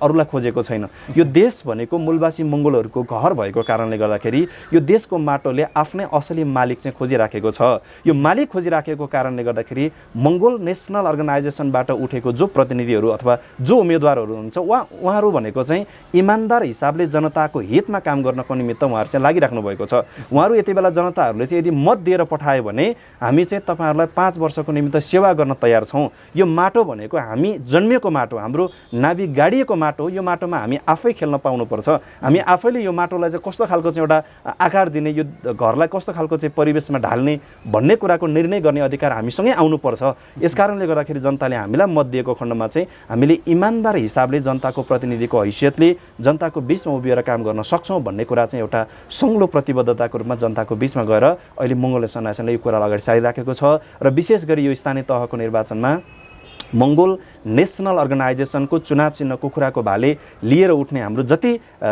अरूलाई खोजेको छैन। यो देश भनेको मूलवासी मङ्गोलहरूको घर भएको कारणले गर्दाखेरि यो देशको माटोले आफ्नै असली मालिक चाहिँ खोजिराखेको छ। यो मालिक खोजिराखेको कारणले गर्दाखेरि मङ्गोल नेसनल अर्गनाइजेसनबाट उठेको जो प्रतिनिधिहरू अथवा जो उम्मेदवारहरू हुनुहुन्छ उहाँहरू भनेको चाहिँ इमान्दार हिसाबले जनताको हितमा काम गर्नको निमित्त उहाँहरू चाहिँ लागिराख्नु भएको छ। उहाँहरू यति बेला जनताहरूले चाहिँ यदि मत दिएर पठायो भने हामी चाहिँ तपाईँहरूलाई 5 वर्षको निमित्त सेवा गर्न तयार छौँ। यो माटो भनेको हामी जन्मिएको माटो, हाम्रो नाभि गाडिएको माटो हो। यो माटोमा हामी आफै खेल्न पाउनुपर्छ। हामी आफैले यो माटोलाई चाहिँ कस्तो खालको चाहिँ एउटा आकार दिने, यो घरलाई कस्तो खालको चाहिँ परिवेशमा ढाल्ने भन्ने कुराको निर्णय गर्ने अधिकार हामीसँगै आउनुपर्छ। यसकारणले गर्दाखेरि जनताले हामीलाई मत दिएको खण्डमा चाहिँ हामीले इमान्दार हिसाबले जनताको प्रतिनिधिको हैसियतले जनताको बिचमा उभिएर काम गर्न सक्छौँ भन्ने कुरा चाहिँ एउटा सङ्लो प्रतिबद्धताको रूपमा जनताको बिचमा गएर अहिले मङ्गोल नेसनल अर्गनाइजेसनले यो कुरालाई अगाडि सारिराखेको छ। र विशेष गरी यो स्थानीय तहको निर्वाचनमा मङ्गोल नेसनल अर्गनाइजेसनको चुनाव चिन्ह कुखुराको भाले लिएर उठ्ने हाम्रो जति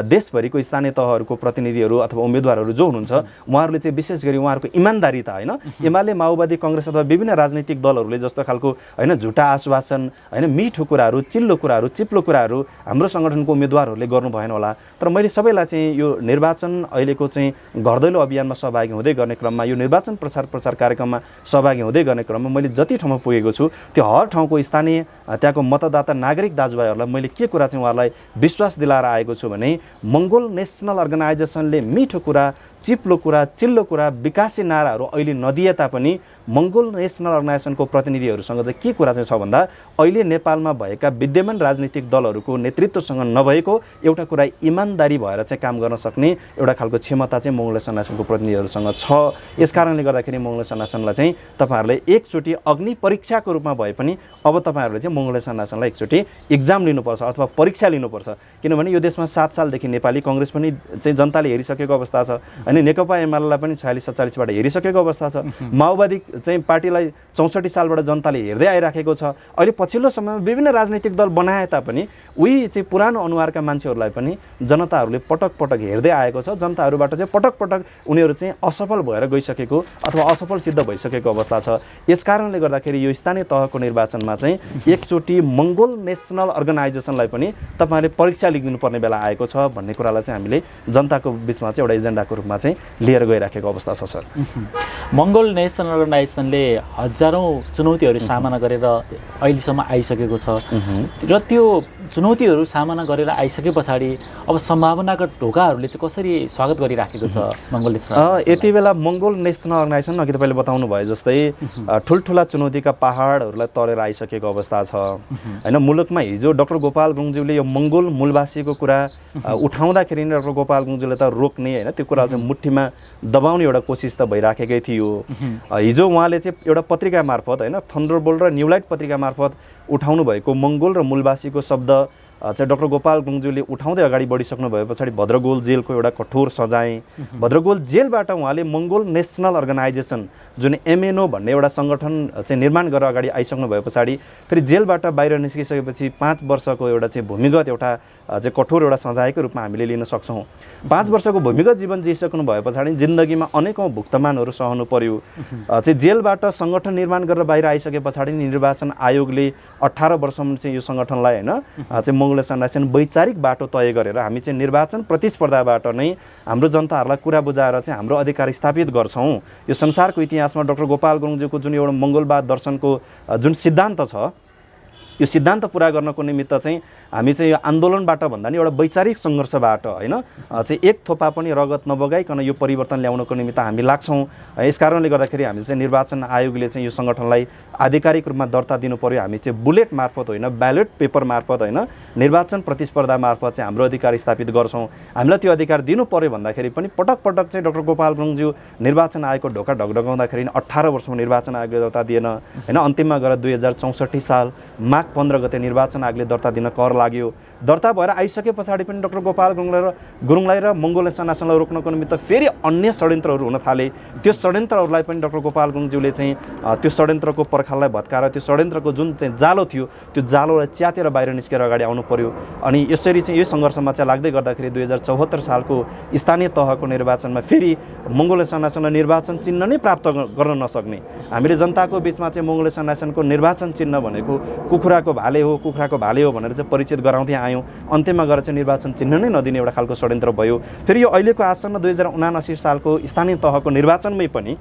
देशभरिको स्थानीय तहहरूको प्रतिनिधिहरू अथवा उम्मेदवारहरू जो हुनुहुन्छ उहाँहरूले चाहिँ विशेष गरी उहाँहरूको इमान्दारिता होइन, एमाले माओवादी काङ्ग्रेस अथवा विभिन्न राजनीतिक दलहरूले जस्तो खालको होइन झुटा आश्वासन होइन, मिठो कुराहरू, चिल्लो कुराहरू, चिप्लो कुराहरू हाम्रो सङ्गठनको उम्मेदवारहरूले गर्नु भएन होला। तर मैले सबैलाई चाहिँ यो निर्वाचन अहिलेको चाहिँ घर दैलो अभियानमा सहभागी हुँदै गर्ने क्रममा, यो निर्वाचन प्रचार कार्यक्रममा सहभागी हुँदै गर्ने क्रममा मैले जति ठाउँमा पुगेको छु त्यो हर ठाउँको स्थानीय त्यहाँको मतदाता नागरिक दाजुभाइहरूलाई मैले के कुरा चाहिँ उहाँलाई विश्वास दिलाएर आएको छु भने मङ्गोल नेसनल अर्गनाइजेसनले मिठो कुरा, चिप्लो कुरा, चिल्लो कुरा, विकासी नाराहरू अहिले नदिए तापनि मङ्गोल नेसनल अर्गनाइजेसनको प्रतिनिधिहरूसँग चाहिँ के कुरा चाहिँ छ भन्दा अहिले नेपालमा भएका विद्यमान राजनीतिक दलहरूको नेतृत्वसँग नभएको एउटा कुरा इमान्दारी भएर चाहिँ काम गर्न सक्ने एउटा खालको क्षमता चाहिँ मङ्गोल नेसनल अर्गनाइजेसनको प्रतिनिधिहरूसँग छ। यसकारणले गर्दाखेरि मङ्गोल नेसनल अर्गनाइजेसनलाई चाहिँ तपाईँहरूले एकचोटि अग्नि परीक्षाको रूपमा भए पनि अब तपाईँहरूले चाहिँ मङ्गोल नेसनल अर्गनाइजेसनलाई एकचोटि इक्जाम लिनुपर्छ अथवा परीक्षा लिनुपर्छ। किनभने यो देशमा 7 सालदेखि नेपाली काङ्ग्रेस पनि चाहिँ जनताले हेरिसकेको अवस्था छ अनि नेकपा एमालेलाई पनि 46-47बाट हेरिसकेको अवस्था छ। माओवादी चाहिँ पार्टीलाई 64 सालबाट जनताले हेर्दै आइराखेको छ। अहिले पछिल्लो समयमा विभिन्न राजनीतिक दल बनाए तापनि उही चाहिँ पुरानो अनुहारका मान्छेहरूलाई पनि जनताहरूले पटक पटक हेर्दै आएको छ। जनताहरूबाट चाहिँ पटक पटक उनीहरू चाहिँ असफल भएर गइसकेको अथवा असफल सिद्ध भइसकेको अवस्था छ। यसकारणले गर्दाखेरि यो स्थानीय तहको निर्वाचनमा चाहिँ एकचोटि मङ्गोल नेसनल अर्गनाइजेसनलाई पनि तपाईँहरूले परीक्षा लिनुपर्ने बेला आएको छ भन्ने कुरालाई चाहिँ हामीले जनताको बिचमा चाहिँ एउटा एजेन्डाको रूपमा चाहिँ लिएर गइराखेको अवस्था छ। सर, मङ्गोल नेसनल अर्गनाइजेसनले हजारौँ चुनौतीहरू सामना गरेर अहिलेसम्म आइसकेको छ र त्यो चुनौतीहरू सामना गरेर आइसके पछाडि अब सम्भावनाका ढोकाहरूले चाहिँ कसरी स्वागत गरिराखेको छ मङ्गोल नेसनल? यति बेला मङ्गोल नेसनल अर्गनाइजेसन अघि तपाईँले बताउनु भयो जस्तै ठुल्ठुला चुनौतीका पहाडहरूलाई तरेर आइसकेको अवस्था छ होइन। मुलुकमा हिजो डाक्टर गोपाल गुरुङज्यूले यो मङ्गोल मूलवासीको कुरा उठाउँदाखेरि नै डाक्टर गोपाल गुरुङज्यूले त रोक्ने होइन, त्यो कुरा चाहिँ मुठीमा दबाउने एउटा कोसिस त भइराखेकै थियो। हिजो उहाँले चाहिँ एउटा पत्रिका मार्फत होइन, थन्डरबोल्ट र न्युलाइट पत्रिका मार्फत उठाउनु भएको मङ्गोल र मूलवासीको शब्द चाहिँ डाक्टर गोपाल गुरुङज्यूले उठाउँदै अगाडि बढिसक्नु भए पछाडि भद्रगोल जेलको एउटा कठोर सजाय, भद्रगोल जेलबाट उहाँले मङ्गोल नेसनल अर्गनाइजेसन जुन एमएनओ भन्ने एउटा सङ्गठन चाहिँ निर्माण गरेर अगाडि आइसक्नु भए पछाडि फेरि जेलबाट बाहिर निस्किसकेपछि 5 वर्षको एउटा चाहिँ भूमिगत एउटा चाहिँ कठोर एउटा सजायको रूपमा हामीले लिन सक्छौँ। 5 वर्षको भूमिगत जीवन जिइसक्नु भए पछाडि जिन्दगीमा अनेकौँ भुक्तमानहरू सहनु पर्यो। चाहिँ जेलबाट सङ्गठन निर्माण गरेर बाहिर आइसके पछाडि निर्वाचन आयोगले 18 वर्षसम्म चाहिँ यो सङ्गठनलाई होइन चाहिँ मङ्गोल नेसनल अर्गनाइजेसन वैचारिक बाटो तय गरेर हामी चाहिँ निर्वाचन प्रतिस्पर्धाबाट नै हाम्रो जनताहरूलाई कुरा बुझाएर चाहिँ हाम्रो अधिकार स्थापित गर्छौँ। यो संसारको इतिहासमा डाक्टर गोपाल गुरुङज्यूको जुन एउटा मङ्गोलवाद दर्शनको जुन सिद्धान्त छ यो सिद्धान्त पुरा गर्नको निमित्त चाहिँ हामी चाहिँ यो आन्दोलनबाट भन्दा नि एउटा वैचारिक सङ्घर्षबाट होइन चाहिँ एक थोपा पनि रगत नबगाइकन यो परिवर्तन ल्याउनको निमित्त हामी लाग्छौँ। यस कारणले गर्दाखेरि हामीले चाहिँ निर्वाचन आयोगले चाहिँ यो सङ्गठनलाई आधिकारिक रूपमा दर्ता दिनु पर्यो। हामी चाहिँ बुलेट मार्फत होइन, ब्यालेट पेपर मार्फत होइन, निर्वाचन प्रतिस्पर्धा मार्फत चाहिँ हाम्रो अधिकार स्थापित गर्छौँ। हामीलाई त्यो अधिकार दिनु पर्यो भन्दाखेरि पनि पटक पटक चाहिँ डाक्टर गोपाल गुरुङज्यू निर्वाचन आयोगको ढोका ढकढकाउँदाखेरि 18 वर्षमा निर्वाचन आयोगले दर्ता दिएन होइन। अन्तिममा गएर 2064 साल माघ 15 गते निर्वाचन आयोगले दर्ता दिन कर लाग्यो। दर्ता भएर आइसके पछाडि पनि डाक्टर गोपाल गुरुङलाई र मङ्गोल नेसनल आइसनलाई रोक्नको निमित्त फेरि अन्य षड्यन्त्रहरू हुन थाले। त्यो षड्यन्त्रहरूलाई पनि डाक्टर गोपाल गुरुङज्यूले चाहिँ त्यो षड्यन्त्रको पर्खाललाई भत्काएर त्यो षड्यन्त्रको जुन चाहिँ जालो थियो त्यो जालोलाई च्यातेर बाहिर निस्केर अगाडि आउनु पर्यो। अनि यसरी चाहिँ यो सङ्घर्षमा चाहिँ लाग्दै गर्दाखेरि 2074 सालको स्थानीय तहको निर्वाचनमा फेरि मङ्गोल नेसनल आइसनलाई निर्वाचन चिन्ह नै प्राप्त गर्न नसक्ने, हामीले जनताको बिचमा चाहिँ मङ्गोल नेसनल आइसनको निर्वाचन चिन्ह भनेको कुखुराको भाले हो भनेर चाहिँ परिचित गराउँदै आयौँ। अन्त्यमा गएर चाहिँ निर्वाचन चिन्ह नै नदिने एउटा खालको षड्यन्त्र भयो। फेरि यो अहिलेको आसन्न 2079 सालको स्थानीय तहको निर्वाचनमै पनि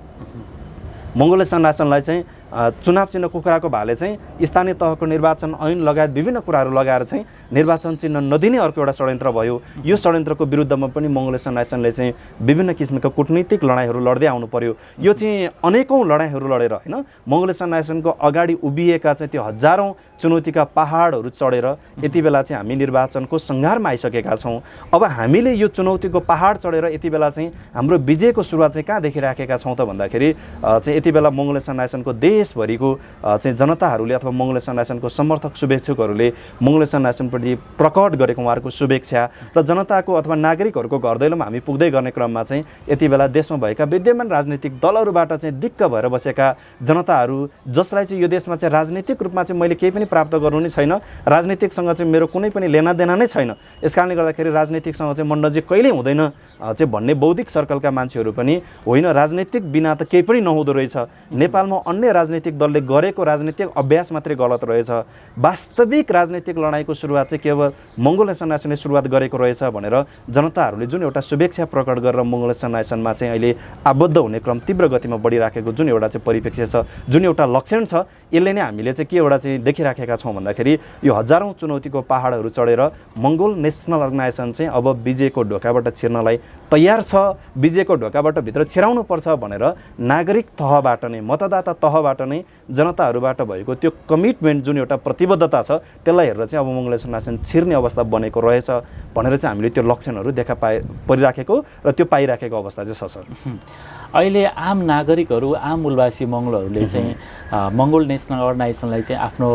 मङ्गोल नेसनल आइसनलाई चाहिँ चुनाव चिन्ह कुखुराको भाले चाहिँ स्थानीय तहको निर्वाचन ऐन लगायत विभिन्न कुराहरू लगाएर चाहिँ निर्वाचन चिन्ह नदिने अर्को एउटा षड्यन्त्र भयो। यो षड्यन्त्रको विरुद्धमा पनि मङ्गोल नेसनल आइसनले चाहिँ विभिन्न किसिमका कूटनीतिक लडाइँहरू लड्दै आउनु पर्यो। यो चाहिँ अनेकौँ लडाइँहरू लडेर होइन मङ्गोल नेसनल आइसनको अगाडि उभिएका चाहिँ त्यो हजारौँ चुनौतीका पहाडहरू चढेर यति बेला चाहिँ हामी निर्वाचनको सङ्घारमा आइसकेका छौँ। अब हामीले यो चुनौतीको पहाड चढेर यति बेला चाहिँ हाम्रो विजयको सुरुवात चाहिँ कहाँ देखिराखेका छौँ त भन्दाखेरि चाहिँ यति बेला मङ्गोल नेसनल आइसनको देशभरिको चाहिँ जनताहरूले अथवा मङ्गोल नेसनल आइसनको समर्थक शुभेच्छुकहरूले मङ्गोल नेसनल आइसनप्रति प्रकट गरेको उहाँहरूको शुभेच्छा र जनताको अथवा नागरिकहरूको घर दैलोमा हामी पुग्दै गर्ने क्रममा चाहिँ यति बेला देशमा भएका विद्यमान राजनीतिक दलहरूबाट चाहिँ दिक्क भएर बसेका जनताहरू जसलाई चाहिँ यो देशमा चाहिँ राजनीतिक रूपमा चाहिँ मैले केही पनि प्राप्त गर्नु नै छैन, राजनीतिकसँग चाहिँ मेरो कुनै पनि लेनादेना नै छैन, यस कारणले गर्दाखेरि राजनीतिकसँग चाहिँ म नजिक कहिल्यै हुँदैन चाहिँ भन्ने बौद्धिक सर्कलका मान्छेहरू पनि होइन, राजनीतिक बिना त केही पनि नहुँदो रहेछ, नेपालमा अन्य राजनीतिक दलले गरेको राजनीतिक अभ्यास मात्रै गलत रहेछ, वास्तविक राजनीतिक लडाइँको सुरुवात चाहिँ केवल मङ्गोल नेसनल आइसनले सुरुवात गरेको रहेछ भनेर जनताहरूले जुन एउटा शुभेच्छा प्रकट गरेर मङ्गोल नेसनल आइसनमा चाहिँ अहिले आबद्ध हुने क्रम तीव्र गतिमा बढिराखेको जुन एउटा चाहिँ परिप्रेक्ष्य छ, जुन एउटा लक्षण छ, यसले नै हामीले चाहिँ के एउटा चाहिँ देखिराखेका छौँ भन्दाखेरि यो हजारौँ चुनौतीको पहाडहरू चढेर मङ्गोल नेसनल अर्गनाइजेसन चाहिँ अब विजयको ढोकाबाट छिर्नलाई तयार छ, विजयको ढोकाबाट भित्र छिराउनु पर्छ भनेर नागरिक तहबाट नै, मतदाता तहबाट नै जनताहरूबाट भएको त्यो कमिटमेन्ट जुन एउटा प्रतिबद्धता छ त्यसलाई हेरेर चाहिँ अब मङ्गोल नेसनल आइसन छिर्ने अवस्था बनेको रहेछ भनेर चाहिँ हामीले त्यो लक्षणहरू परिराखेको र त्यो पाइराखेको अवस्था चाहिँ छ सर। अहिले आम नागरिकहरू, आम मूलवासी मङ्गोलहरूले चाहिँ मङ्गोल नेसनल अर्गनाइजेसनलाई चाहिँ आफ्नो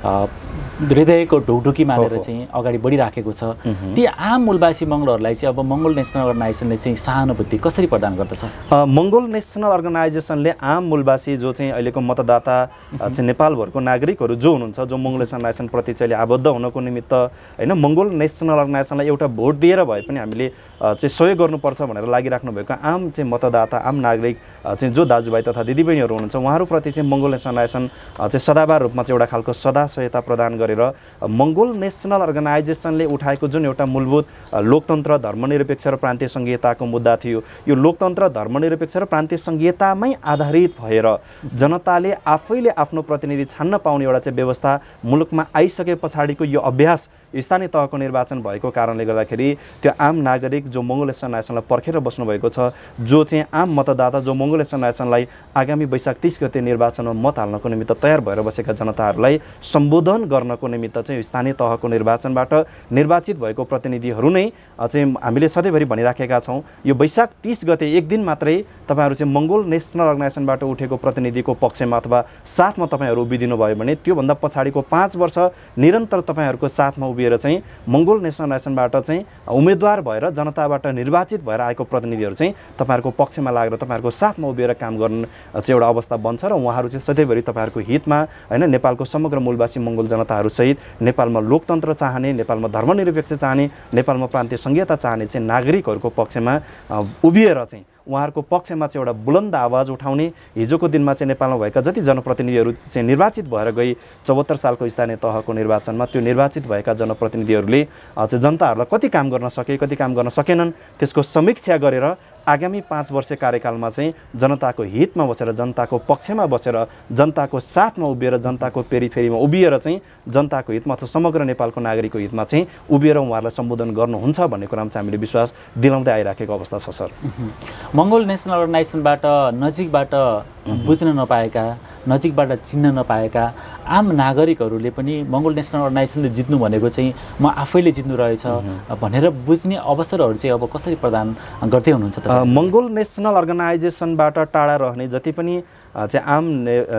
हृदयको ढुकढुकी मानेर चाहिँ अगाडि बढिराखेको छ। ती आम मूलवासी मङ्गोलहरूलाई चाहिँ अब मङ्गोल नेसनल अर्गनाइजेसनले चाहिँ सहानुभूति कसरी प्रदान गर्दछ? मङ्गोल नेसनल अर्गनाइजेसनले आम मूलवासी जो चाहिँ अहिलेको मतदाता चाहिँ नेपालभरको नागरिकहरू जो हुनुहुन्छ, जो मङ्गोल नेसनल अर्गनाइजेसनप्रति चाहिँ आबद्ध हुनको निमित्त होइन मङ्गोल नेसनल अर्गनाइजेसनलाई एउटा भोट दिएर भए पनि हामीले चाहिँ सहयोग गर्नुपर्छ भनेर लागिराख्नु भएको आम चाहिँ मतदाता, आम नागरिक चाहिँ जो दाजुभाइ तथा दिदीबहिनीहरू हुनुहुन्छ उहाँहरूप्रति चाहिँ मङ्गोल नेसनल अर्गनाइजेसन चाहिँ सदाबार रूपमा चाहिँ एउटा खालको सदा सहायता प्रदान गरेर मङ्गोल नेसनल अर्गनाइजेसनले उठाएको जुन एउटा मूलभूत लोकतन्त्र, धर्मनिरपेक्ष र प्रान्तीय सङ्घीयताको मुद्दा थियो, यो लोकतन्त्र, धर्मनिरपेक्ष र प्रान्तीय सङ्घीयतामै आधारित भएर जनताले आफैले आफ्नो प्रतिनिधि छान्न पाउने एउटा चाहिँ व्यवस्था मुलुकमा आइसके पछाडिको यो अभ्यास स्थानीय तहको निर्वाचन भएको कारणले गर्दाखेरि त्यो आम नागरिक जो मङ्गोल नेसनल अर्गनाइजेसनलाई पर्खेर बस्नुभएको छ, जो चाहिँ आम मतदाता जो मङ्गोल नेसनल अर्गनाइजेसनलाई आगामी वैशाख 30 गते निर्वाचनमा मत हाल्नको निमित्त तयार भएर बसेका जनताहरूलाई सम्बोधन गर्नको निमित्त चाहिँ स्थानीय तहको निर्वाचनबाट निर्वाचित भएको प्रतिनिधिहरू नै चाहिँ हामीले सधैँभरि भनिराखेका छौँ। यो वैशाख 30 गते एक दिन मात्रै तपाईँहरू चाहिँ मङ्गोल नेसनल अर्गनाइजेसनबाट उठेको प्रतिनिधिको पक्षमा अथवा साथमा तपाईँहरू उभिदिनु भयो भने त्योभन्दा पछाडिको 5 वर्ष निरन्तर तपाईँहरूको साथमा उभिएर चाहिँ मङ्गोल नेसनल अर्गनाइजेसनबाट चाहिँ उम्मेदवार भएर जनताबाट निर्वाचित भएर आएको प्रतिनिधिहरू चाहिँ तपाईँहरूको पक्षमा लागेर तपाईँहरूको साथमा उभिएर काम गर्ने चाहिँ एउटा अवस्था बन्छ र उहाँहरू चाहिँ सधैँभरि तपाईँहरूको हितमा होइन नेपालको समग्र मूलवासी मङ्गोल जनताहरूसहित नेपालमा लोकतन्त्र चाहने, नेपालमा धर्मनिरपेक्ष चाहने, नेपालमा प्रान्तीय सङ्घीयता चाहने चाहिँ नागरिकहरूको पक्षमा उभिएर चाहिँ उहाँहरूको पक्षमा चाहिँ एउटा बुलन्द आवाज उठाउने, हिजोको दिनमा चाहिँ नेपालमा भएका जति जनप्रतिनिधिहरू चाहिँ निर्वाचित भएर गई 74 सालको स्थानीय तहको निर्वाचनमा त्यो निर्वाचित भएका जनप्रतिनिधिहरूले चाहिँ जनताहरूलाई कति काम गर्न सके, कति काम गर्न सकेनन् त्यसको समीक्षा गरेर आगामी 5 वर्ष कार्यकालमा चाहिँ जनताको हितमा बसेर, जनताको पक्षमा बसेर, जनताको साथमा उभिएर, जनताको पेरिफेरीमा उभिएर चाहिँ जनताको हितमा अथवा समग्र नेपालको नागरिकको हितमा चाहिँ उभिएर उहाँहरूलाई सम्बोधन गर्नुहुन्छ भन्ने कुरामा चाहिँ हामीले विश्वास दिलाउँदै आइराखेको अवस्था छ सर। मङ्गोल नेसनल अर्गनाइजेसनबाट नजिकबाट बुझ्न नपाएका, नजिकबाट चिन्न नपाएका आम नागरिकहरूले पनि मङ्गोल नेसनल अर्गनाइजेसनले जित्नु भनेको चाहिँ म आफैले जित्नु रहेछ भनेर बुझ्ने अवसरहरू चाहिँ अब कसरी प्रदान गर्दै हुनुहुन्छ त? मङ्गोल नेसनल अर्गनाइजेसनबाट टाढा रहने जति पनि चाहिँ आम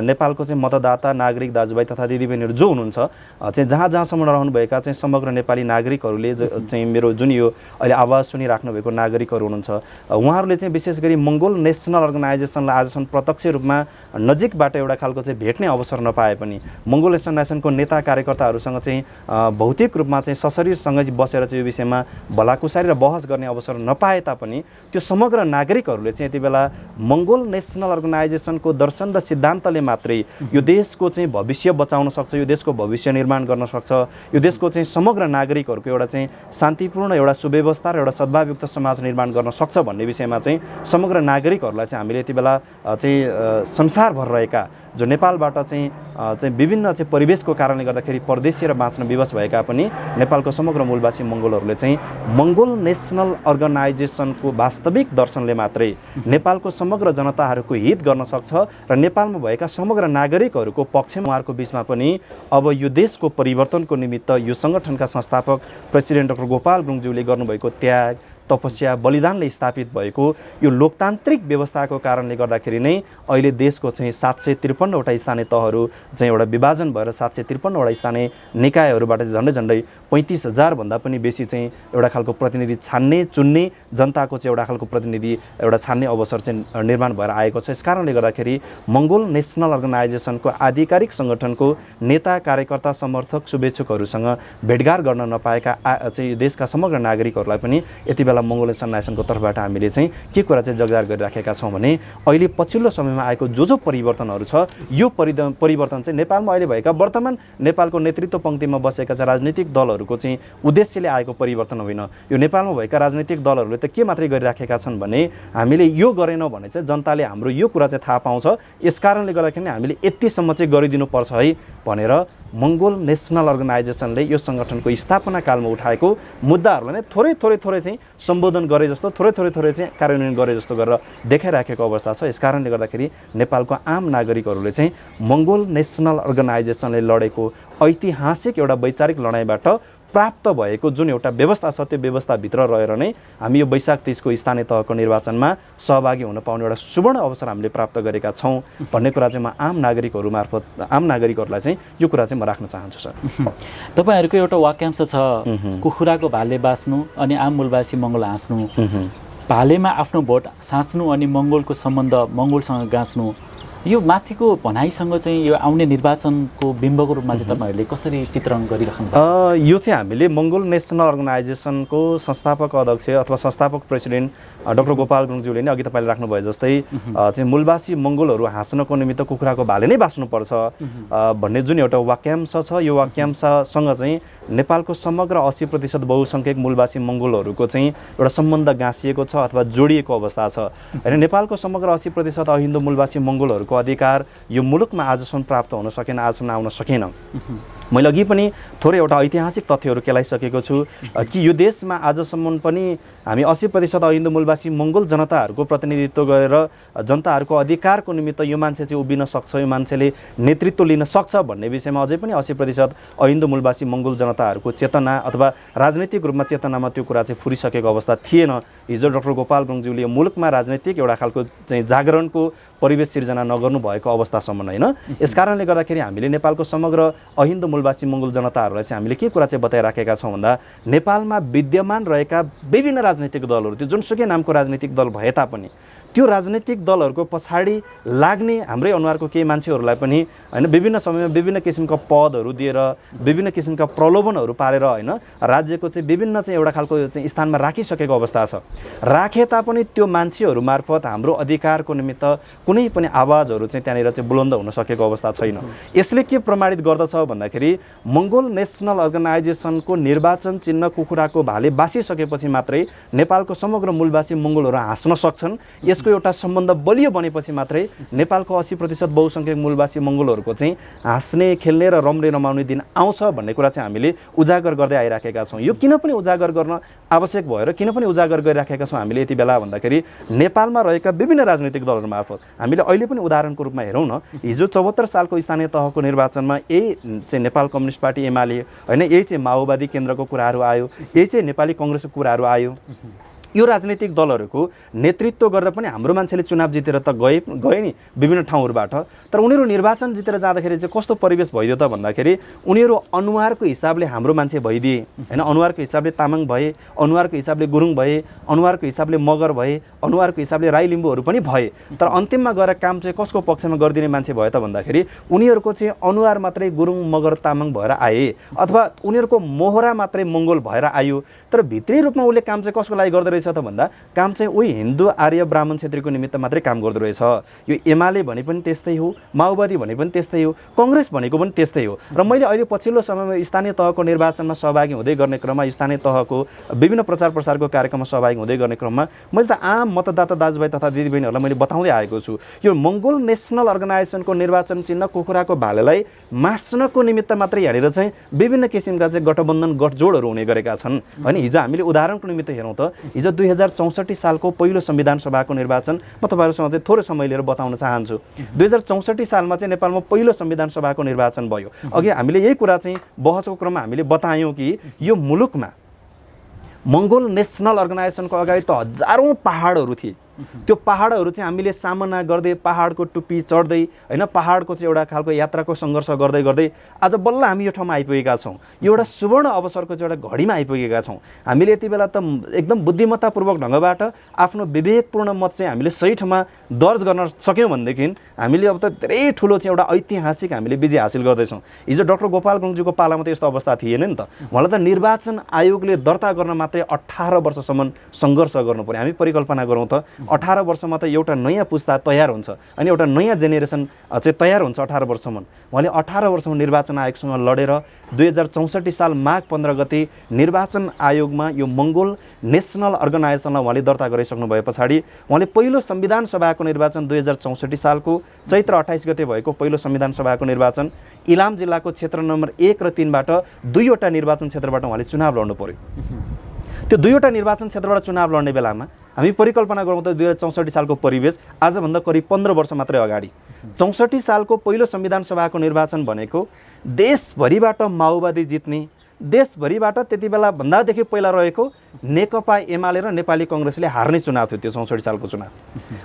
नेपालको चाहिँ मतदाता नागरिक दाजुभाइ तथा दिदीबहिनीहरू जो हुनुहुन्छ चाहिँ जहाँसम्म रहनुभएका चाहिँ समग्र नेपाली नागरिकहरूले चाहिँ मेरो जुन यो अहिले आवाज सुनिराख्नु भएको नागरिकहरू हुनुहुन्छ, उहाँहरूले चाहिँ विशेष गरी मङ्गोल नेसनल अर्गनाइजेसनलाई आजसम्म प्रत्यक्ष रूपमा नजिकबाट एउटा खालको चाहिँ भेट्ने अवसर नपाए पनि मङ्गोल नेसनल अर्गनाइजेसनको नेता कार्यकर्ताहरूसँग चाहिँ भौतिक रूपमा चाहिँ सशरीरसँग बसेर चाहिँ यो विषयमा भलाकुसारी र बहस गर्ने अवसर नपाए तापनि त्यो समग्र नागरिकहरूले चाहिँ यति बेला मङ्गोल नेसनल अर्गनाइजेसनको दर्शन र सिद्धान्तले मात्रै यो देशको चाहिँ भविष्य बचाउन सक्छ, यो देशको भविष्य निर्माण गर्न सक्छ, यो देशको चाहिँ समग्र नागरिकहरूको एउटा चाहिँ शान्तिपूर्ण एउटा सुव्यवस्था र एउटा सद्भावयुक्त समाज निर्माण गर्न सक्छ भन्ने विषयमा चाहिँ समग्र नागरिकहरूलाई चाहिँ हामीले यति बेला चाहिँ संसारभर रहेका जो नेपालबाट चाहिँ विभिन्न चाहिँ परिवेशको कारणले गर्दाखेरि परदेशी र बाँच्न विवश भएका पनि नेपालको समग्र मूलवासी मङ्गोलहरूले चाहिँ मङ्गोल नेसनल अर्गनाइजेसनको वास्तविक दर्शनले मात्रै नेपालको समग्र जनताहरूको हित गर्न सक्छ र नेपालमा भएका समग्र नागरिकहरूको पक्षमा उहाँहरूको बिचमा पनि अब यो देशको परिवर्तनको निमित्त यो सङ्गठनका संस्थापक प्रेसिडेन्ट डाक्टर गोपाल गुरुङज्यूले गर्नुभएको त्याग, तपस्या, बलिदानले स्थापित भएको यो लोकतान्त्रिक व्यवस्थाको कारणले गर्दाखेरि नै अहिले देशको चाहिँ 753वटा स्थानीय तहहरू चाहिँ एउटा विभाजन भएर 753वटा स्थानीय निकायहरूबाट झन्डै झन्डै 35,000 भन्दा पनि बेसी चाहिँ एउटा खालको प्रतिनिधि छान्ने, चुन्ने, जनताको चाहिँ एउटा खालको प्रतिनिधि एउटा छान्ने अवसर चाहिँ निर्माण भएर आएको छ। यस कारणले गर्दाखेरि मङ्गोल नेसनल अर्गनाइजेसनको आधिकारिक सङ्गठनको नेता, कार्यकर्ता, समर्थक, शुभेच्छुकहरूसँग भेटघाट गर्न नपाएका चाहिँ देशका समग्र नागरिकहरूलाई पनि यति बेला मङ्गोल नेसनल अर्गनाइजेसनको तर्फबाट हामीले चाहिँ के कुरा चाहिँ जगदार गरिराखेका छौँ भने अहिले पछिल्लो समयमा आएको जो परिवर्तनहरू छ यो परिवर्तन चाहिँ नेपालमा अहिले भएका वर्तमान नेपालको नेतृत्व पङ्क्तिमा बसेका चाहिँ राजनीतिक दलहरूको चाहिँ उद्देश्यले आएको परिवर्तन होइन। यो नेपालमा भएका राजनीतिक दलहरूले त के मात्रै गरिराखेका छन् भने हामीले यो गरेनौँ भने चाहिँ जनताले हाम्रो यो कुरा चाहिँ थाहा पाउँछ, यस कारणले गर्दाखेरि हामीले यतिसम्म चाहिँ गरिदिनुपर्छ है भनेर मङ्गोल नेसनल अर्गनाइजेसनले यो सङ्गठनको स्थापना कालमा उठाएको मुद्दाहरूलाई नै थोरै चाहिँ सम्बोधन गरे जस्तो, थोरै चाहिँ कार्यान्वयन गरे जस्तो गरेर देखाइराखेको अवस्था छ। यस कारणले गर्दाखेरि नेपालको आम नागरिकहरूले चाहिँ मङ्गोल नेसनल अर्गनाइजेसनले लडेको ऐतिहासिक एउटा वैचारिक लडाइँबाट प्राप्त भएको जुन एउटा व्यवस्था छ त्यो व्यवस्थाभित्र रहेर नै हामी यो वैशाख 30 को स्थानीय तहको निर्वाचनमा सहभागी हुन पाउने एउटा सुवर्ण अवसर हामीले प्राप्त गरेका छौँ भन्ने कुरा चाहिँ म आम नागरिकहरूलाई चाहिँ यो कुरा चाहिँ म राख्न चाहन्छु सर। तपाईँहरूको एउटा वाक्यांश छ, कुखुराको भाले बाँच्नु अनि आम मूलवासी मङ्गोल हाँस्नु, भालेमा आफ्नो भोट साँच्नु अनि मङ्गोलको सम्बन्ध मङ्गोलसँग गाँच्नु, यो माथिको भनाइसँग चाहिँ यो आउने निर्वाचनको बिम्बको रूपमा चाहिँ तपाईँहरूले कसरी चित्रण गरिराख्नु भएको छ? यो चाहिँ हामीले मङ्गोल नेसनल अर्गनाइजेसनको संस्थापक अध्यक्ष अथवा संस्थापक प्रेसिडेन्ट डाक्टर गोपाल गुरुङज्यूले नै अघि तपाईँले राख्नुभयो जस्तै चाहिँ मूलवासी मङ्गोलहरू हाँस्नको निमित्त कुखुराको भाले नै बाँच्नुपर्छ भन्ने जुन एउटा वाक्यांश छ, यो वाक्यांशसँग चाहिँ नेपालको समग्र 80% बहुसङ्ख्यक मूलवासी मङ्गोलहरूको चाहिँ एउटा सम्बन्ध गाँसिएको छ अथवा जोडिएको अवस्था छ होइन। नेपालको समग्र 80% अहिन्दू मूलवासी मङ्गोलहरूको अधिकार यो मुलुकमा आजसम्म प्राप्त हुन सकेन, आजसम्म आउन सकेन। मैले अघि पनि थोरै एउटा ऐतिहासिक तथ्यहरू केलाइसकेको छु कि यो देशमा आजसम्म पनि हामी 80% अहिन्दू मूलवासी मङ्गोल जनताहरूको प्रतिनिधित्व गरेर जनताहरूको अधिकारको निमित्त यो मान्छे चाहिँ उभिन सक्छ, यो मान्छेले नेतृत्व लिन सक्छ भन्ने विषयमा अझै पनि 80% अहिन्दू मूलवासी मङ्गोल जनताहरूको चेतना अथवा राजनीतिक रूपमा चेतनामा त्यो कुरा चाहिँ फुरिसकेको अवस्था थिएन। हिजो डाक्टर गोपाल गुरुङज्यूले यो मुलुकमा राजनीतिक एउटा खालको चाहिँ जागरणको परिवेश सिर्जना नगर्नु भएको अवस्थासम्म होइन। यस कारणले गर्दाखेरि हामीले नेपालको समग्र अहिन्दू मूलवासी मङ्गोल जनताहरूलाई चाहिँ हामीले के कुरा चाहिँ बताइराखेका छौँ भन्दा नेपालमा विद्यमान रहेका विभिन्न राजनीतिक दलहरू त्यो जुनसुकै नामको राजनीतिक दल भए तापनि त्यो राजनीतिक दलहरूको पछाडि लाग्ने हाम्रै अनुहारको केही मान्छेहरूलाई पनि होइन विभिन्न समयमा विभिन्न किसिमका पदहरू दिएर विभिन्न किसिमका प्रलोभनहरू पारेर होइन राज्यको चाहिँ विभिन्न चाहिँ एउटा खालको चाहिँ स्थानमा राखिसकेको अवस्था छ। राखे तापनि त्यो मान्छेहरू मार्फत हाम्रो अधिकारको निमित्त कुनै पनि आवाजहरू चाहिँ त्यहाँनिर चाहिँ बुलन्द हुन सकेको अवस्था छैन। यसले के प्रमाणित गर्दछ भन्दाखेरि मङ्गोल नेसनल अर्गनाइजेसनको निर्वाचन चिन्ह कुखुराको भाले बासिसकेपछि मात्रै नेपालको समग्र मूलवासी मङ्गोलहरू हाँस्न सक्छन्। यसको एउटा सम्बन्ध बलियो बनेपछि मात्रै नेपालको 80% बहुसङ्ख्यक मूलवासी मङ्गोलहरूको चाहिँ हाँस्ने खेल्ने र रम्ने रमाउने दिन आउँछ भन्ने कुरा चाहिँ हामीले उजागर गर्दै आइराखेका छौँ। यो किन पनि उजागर गर्न आवश्यक भयो र किन पनि उजागर गरिराखेका छौँ हामीले यति बेला भन्दाखेरि नेपालमा रहेका विभिन्न राजनीतिक दलहरू मार्फत हामीले अहिले पनि उदाहरणको रूपमा हेरौँ न, हिजो 74 सालको स्थानीय तहको निर्वाचनमा यही चाहिँ नेपाल कम्युनिस्ट पार्टी एमाले होइन यही चाहिँ माओवादी केन्द्रको कुराहरू आयो, यही चाहिँ नेपाली कङ्ग्रेसको कुराहरू आयो। यो राजनीतिक दलहरूको नेतृत्व गरेर पनि हाम्रो मान्छेले चुनाव जितेर त गए नि विभिन्न ठाउँहरूबाट, तर उनीहरू निर्वाचन जितेर जाँदाखेरि चाहिँ कस्तो परिवेश भइदियो त भन्दाखेरि उनीहरू अनुहारको हिसाबले हाम्रो मान्छे भइदिए होइन, अनुहारको हिसाबले तामाङ भए, अनुहारको हिसाबले गुरुङ भए, अनुहारको हिसाबले मगर भए, अनुहारको हिसाबले राई लिम्बूहरू पनि भए। तर अन्तिममा गएर काम चाहिँ कसको पक्षमा गरिदिने मान्छे भयो त भन्दाखेरि उनीहरूको चाहिँ अनुहार मात्रै गुरुङ मगर तामाङ भएर आए अथवा उनीहरूको मोहरा मात्रै मङ्गोल भएर आयो। तर भित्री रूपमा उसले काम चाहिँ कसको लागि गर्दो रहेछ त भन्दा काम चाहिँ उही हिन्दू आर्य ब्राह्मण क्षेत्रीको निमित्त मात्रै काम गर्दो रहेछ। यो एमाले भने पनि त्यस्तै हो, माओवादी भने पनि त्यस्तै हो, कङ्ग्रेस भनेको पनि त्यस्तै हो। र मैले अहिले पछिल्लो समयमा स्थानीय तहको निर्वाचनमा सहभागी हुँदै गर्ने क्रममा स्थानीय तहको विभिन्न प्रचार प्रसारको कार्यक्रममा सहभागी हुँदै गर्ने क्रममा मैले त आम मतदाता दाजुभाइ तथा दिदीबहिनीहरूलाई मैले बताउँदै आएको छु, यो मङ्गोल नेसनल अर्गनाइजेसनको निर्वाचन चिन्ह कुखुराको भालेलाई मास्नको निमित्त मात्रै यहाँनिर चाहिँ विभिन्न किसिमका चाहिँ गठबन्धन गठजोडहरू हुने गरेका छन् होइन। हिजो हामीले उदाहरणको निमित्त हेरौँ त हिजो 2064 सालको पहिलो संविधान सभाको निर्वाचन म तपाईँहरूसँग चाहिँ थोरै समय लिएर बताउन चाहन्छु। 2064 सालमा चाहिँ नेपालमा पहिलो संविधान सभाको निर्वाचन भयो। अघि हामीले यही कुरा चाहिँ बहसको क्रममा हामीले बतायौँ कि यो मुलुकमा मङ्गोल नेसनल अर्गनाइजेसनको अगाडि त हजारौँ पहाडहरू थिए। त्यो पहाडहरू चाहिँ हामीले सामना गर्दै पहाडको टुप्पी चढ्दै होइन पहाडको चाहिँ एउटा खालको यात्राको सङ्घर्ष गर्दै गर्दै आज बल्ल हामी यो ठाउँमा आइपुगेका छौँ। यो एउटा सुवर्ण अवसरको चाहिँ एउटा घडीमा आइपुगेका छौँ। हामीले यति बेला त एकदम बुद्धिमत्तापूर्वक ढङ्गबाट आफ्नो विवेकपूर्ण मत चाहिँ हामीले सही ठाउँमा दर्ज गर्न सक्यौँ भनेदेखि हामीले अब त धेरै ठुलो चाहिँ एउटा ऐतिहासिक हामीले विजय हासिल गर्दैछौँ। हिजो डाक्टर गोपाल गुरुङज्यूको पालामा त यस्तो अवस्था थिएन नि त। उहाँलाई त निर्वाचन आयोगले दर्ता गर्न मात्रै 18 वर्षसम्म सङ्घर्ष गर्नु पर्यो। हामी परिकल्पना गरौँ त 18 वर्षमा त एउटा नयाँ पुस्ता तयार हुन्छ अनि एउटा नयाँ जेनेरेसन चाहिँ तयार हुन्छ 18 वर्षसम्म। उहाँले 18 वर्षमा निर्वाचन आयोगसँग लडेर 2064 साल माघ 15 गते निर्वाचन आयोगमा यो मङ्गोल नेसनल अर्गनाइजेसनलाई उहाँले दर्ता गरिसक्नु भए पछाडि उहाँले पहिलो संविधान सभाको निर्वाचन 2064 सालको चैत्र 28 गते भएको पहिलो संविधान सभाको निर्वाचन इलाम जिल्लाको क्षेत्र नम्बर 1 र 3 बाट दुईवटा निर्वाचन क्षेत्रबाट उहाँले चुनाव लड्नु पर्यो। त्यो दुईवटा निर्वाचन क्षेत्रबाट चुनाव लड्ने बेलामा हामी परिकल्पना गरौँ त 2064 सालको परिवेश आजभन्दा करिब 15 वर्ष मात्रै अगाडि 64 सालको पहिलो संविधान सभाको निर्वाचन भनेको देशभरिबाट माओवादी जित्ने, देशभरिबाट त्यति बेला भन्दादेखि पहिला रहेको नेकपा एमाले र नेपाली कङ्ग्रेसले हार्ने चुनाव थियो त्यो 64 सालको चुनाव।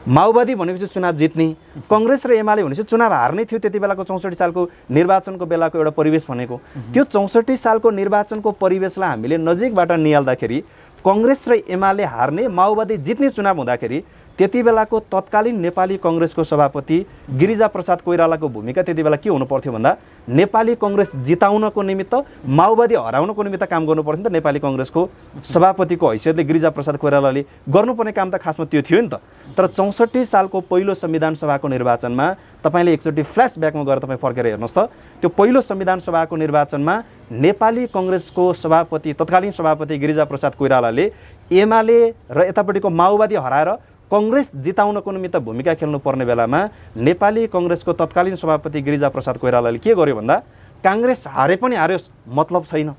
माओवादी भनेपछि चुनाव जित्ने, कङ्ग्रेस र एमाले भनेपछि चुनाव हार्ने थियो त्यति बेलाको 64 सालको निर्वाचनको बेलाको एउटा परिवेश भनेको। त्यो 64 सालको निर्वाचनको परिवेशलाई हामीले नजिकबाट निहाल्दाखेरि कङ्ग्रेस र एमाले हार्ने माओवादी जित्ने चुनाव हुँदाखेरि त्यति बेलाको तत्कालीन नेपाली कङ्ग्रेसको सभापति गिरिजाप्रसाद कोइरालाको भूमिका त्यति बेला के हुनु पर्थ्यो भन्दा नेपाली कङ्ग्रेस जिताउनको निमित्त माओवादी हराउनको निमित्त काम गर्नु पर्थ्यो नि त। नेपाली कङ्ग्रेसको सभापतिको हैसियतले गिरिजाप्रसाद कोइरालाले गर्नुपर्ने काम त खासमा त्यो थियो नि त। तर 64 सालको पहिलो संविधान सभाको निर्वाचनमा तपाईँले एकचोटि फ्ल्यासब्याकमा गएर तपाईँ फर्केर हेर्नुहोस् त त्यो पहिलो संविधान सभाको निर्वाचनमा नेपाली कङ्ग्रेसको सभापति तत्कालीन सभापति गिरिजाप्रसाद कोइरालाले एमाले र यतापट्टिको माओवादी हराएर कङ्ग्रेस जिताउनको निमित्त भूमिका खेल्नुपर्ने बेलामा नेपाली कङ्ग्रेसको तत्कालीन सभापति गिरिजाप्रसाद कोइरालाले के गर्यो भन्दा काङ्ग्रेस हारे पनि हार्योस् मतलब छैन,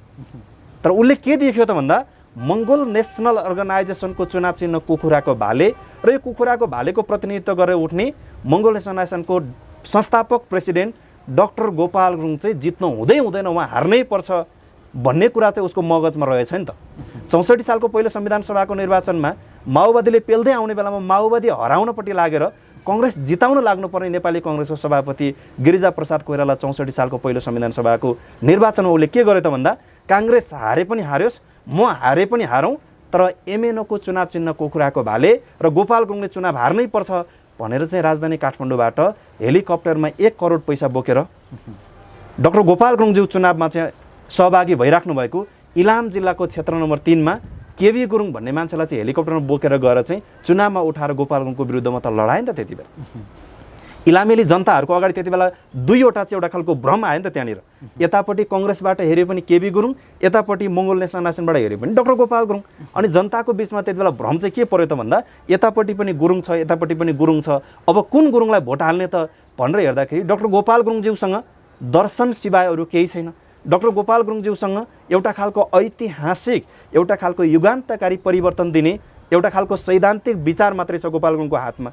तर उसले के देख्यो त भन्दा मङ्गोल नेसनल अर्गनाइजेसनको चुनाव चिन्ह कुखुराको भाले र यो कुखुराको भालेको प्रतिनिधित्व गरेर उठ्ने मङ्गोल अर्गनाइजेसनको संस्थापक प्रेसिडेन्ट डाक्टर गोपाल गुरुङ चाहिँ जित्नु हुँदैन उहाँ हार्नै पर्छ भन्ने कुरा चाहिँ उसको मगजमा रहेछ नि त। 64 सालको पहिलो संविधान सभाको निर्वाचनमा माओवादीले पेल्दै आउने बेलामा माओवादी हराउनपट्टि लागेर कङ्ग्रेस जिताउन लाग्नुपर्ने नेपाली कङ्ग्रेसको सभापति गिरिजाप्रसाद कोइराला 64 सालको पहिलो संविधान सभाको निर्वाचनमा उसले के गर्यो त भन्दा काङ्ग्रेस हारे पनि हार्योस् म हारे पनि हारौँ तर एमएनओको चुनाव चिन्ह कुखुराको भाले र गोपाल गुरुङले चुनाव हार्नै पर्छ भनेर चाहिँ राजधानी काठमाडौँबाट हेलिकप्टरमा 1 करोड पैसा बोकेर डाक्टर गोपाल गुरुङज्यू चुनावमा चाहिँ सहभागी भइराख्नु भएको इलाम जिल्लाको क्षेत्र नम्बर 3 मा केबी गुरुङ भन्ने मान्छेलाई चाहिँ हेलिकप्टरमा बोकेर गएर चाहिँ चुनावमा उठाएर गोपाल गुरुङको विरुद्धमा त लडाए नि त त्यति बेला। इलामेली जनताहरूको अगाडि त्यति बेला दुईवटा चाहिँ एउटा खालको भ्रम आयो नि त त्यहाँनिर। यतापट्टि कङ्ग्रेसबाट हेरे पनि केबी गुरुङ, यतापट्टि मङ्गोल नेसनल नेसनबाट हेरे पनि डाक्टर गोपाल गुरुङ। अनि जनताको बिचमा त्यति बेला भ्रम चाहिँ के पर्यो त भन्दा यतापट्टि पनि गुरुङ छ, यतापट्टि पनि गुरुङ छ, अब कुन गुरुङलाई भोट हाल्ने त भनेर हेर्दाखेरि डाक्टर गोपाल गुरुङज्यूसँग दर्शन सिवाय अरू केही छैन। डाक्टर गोपाल गुरुङज्यूसँग एउटा खालको ऐतिहासिक, एउटा खालको युगान्तकारी परिवर्तन दिने एउटा खालको सैद्धान्तिक विचार मात्रै छ गोपाल गुरुङको हातमा।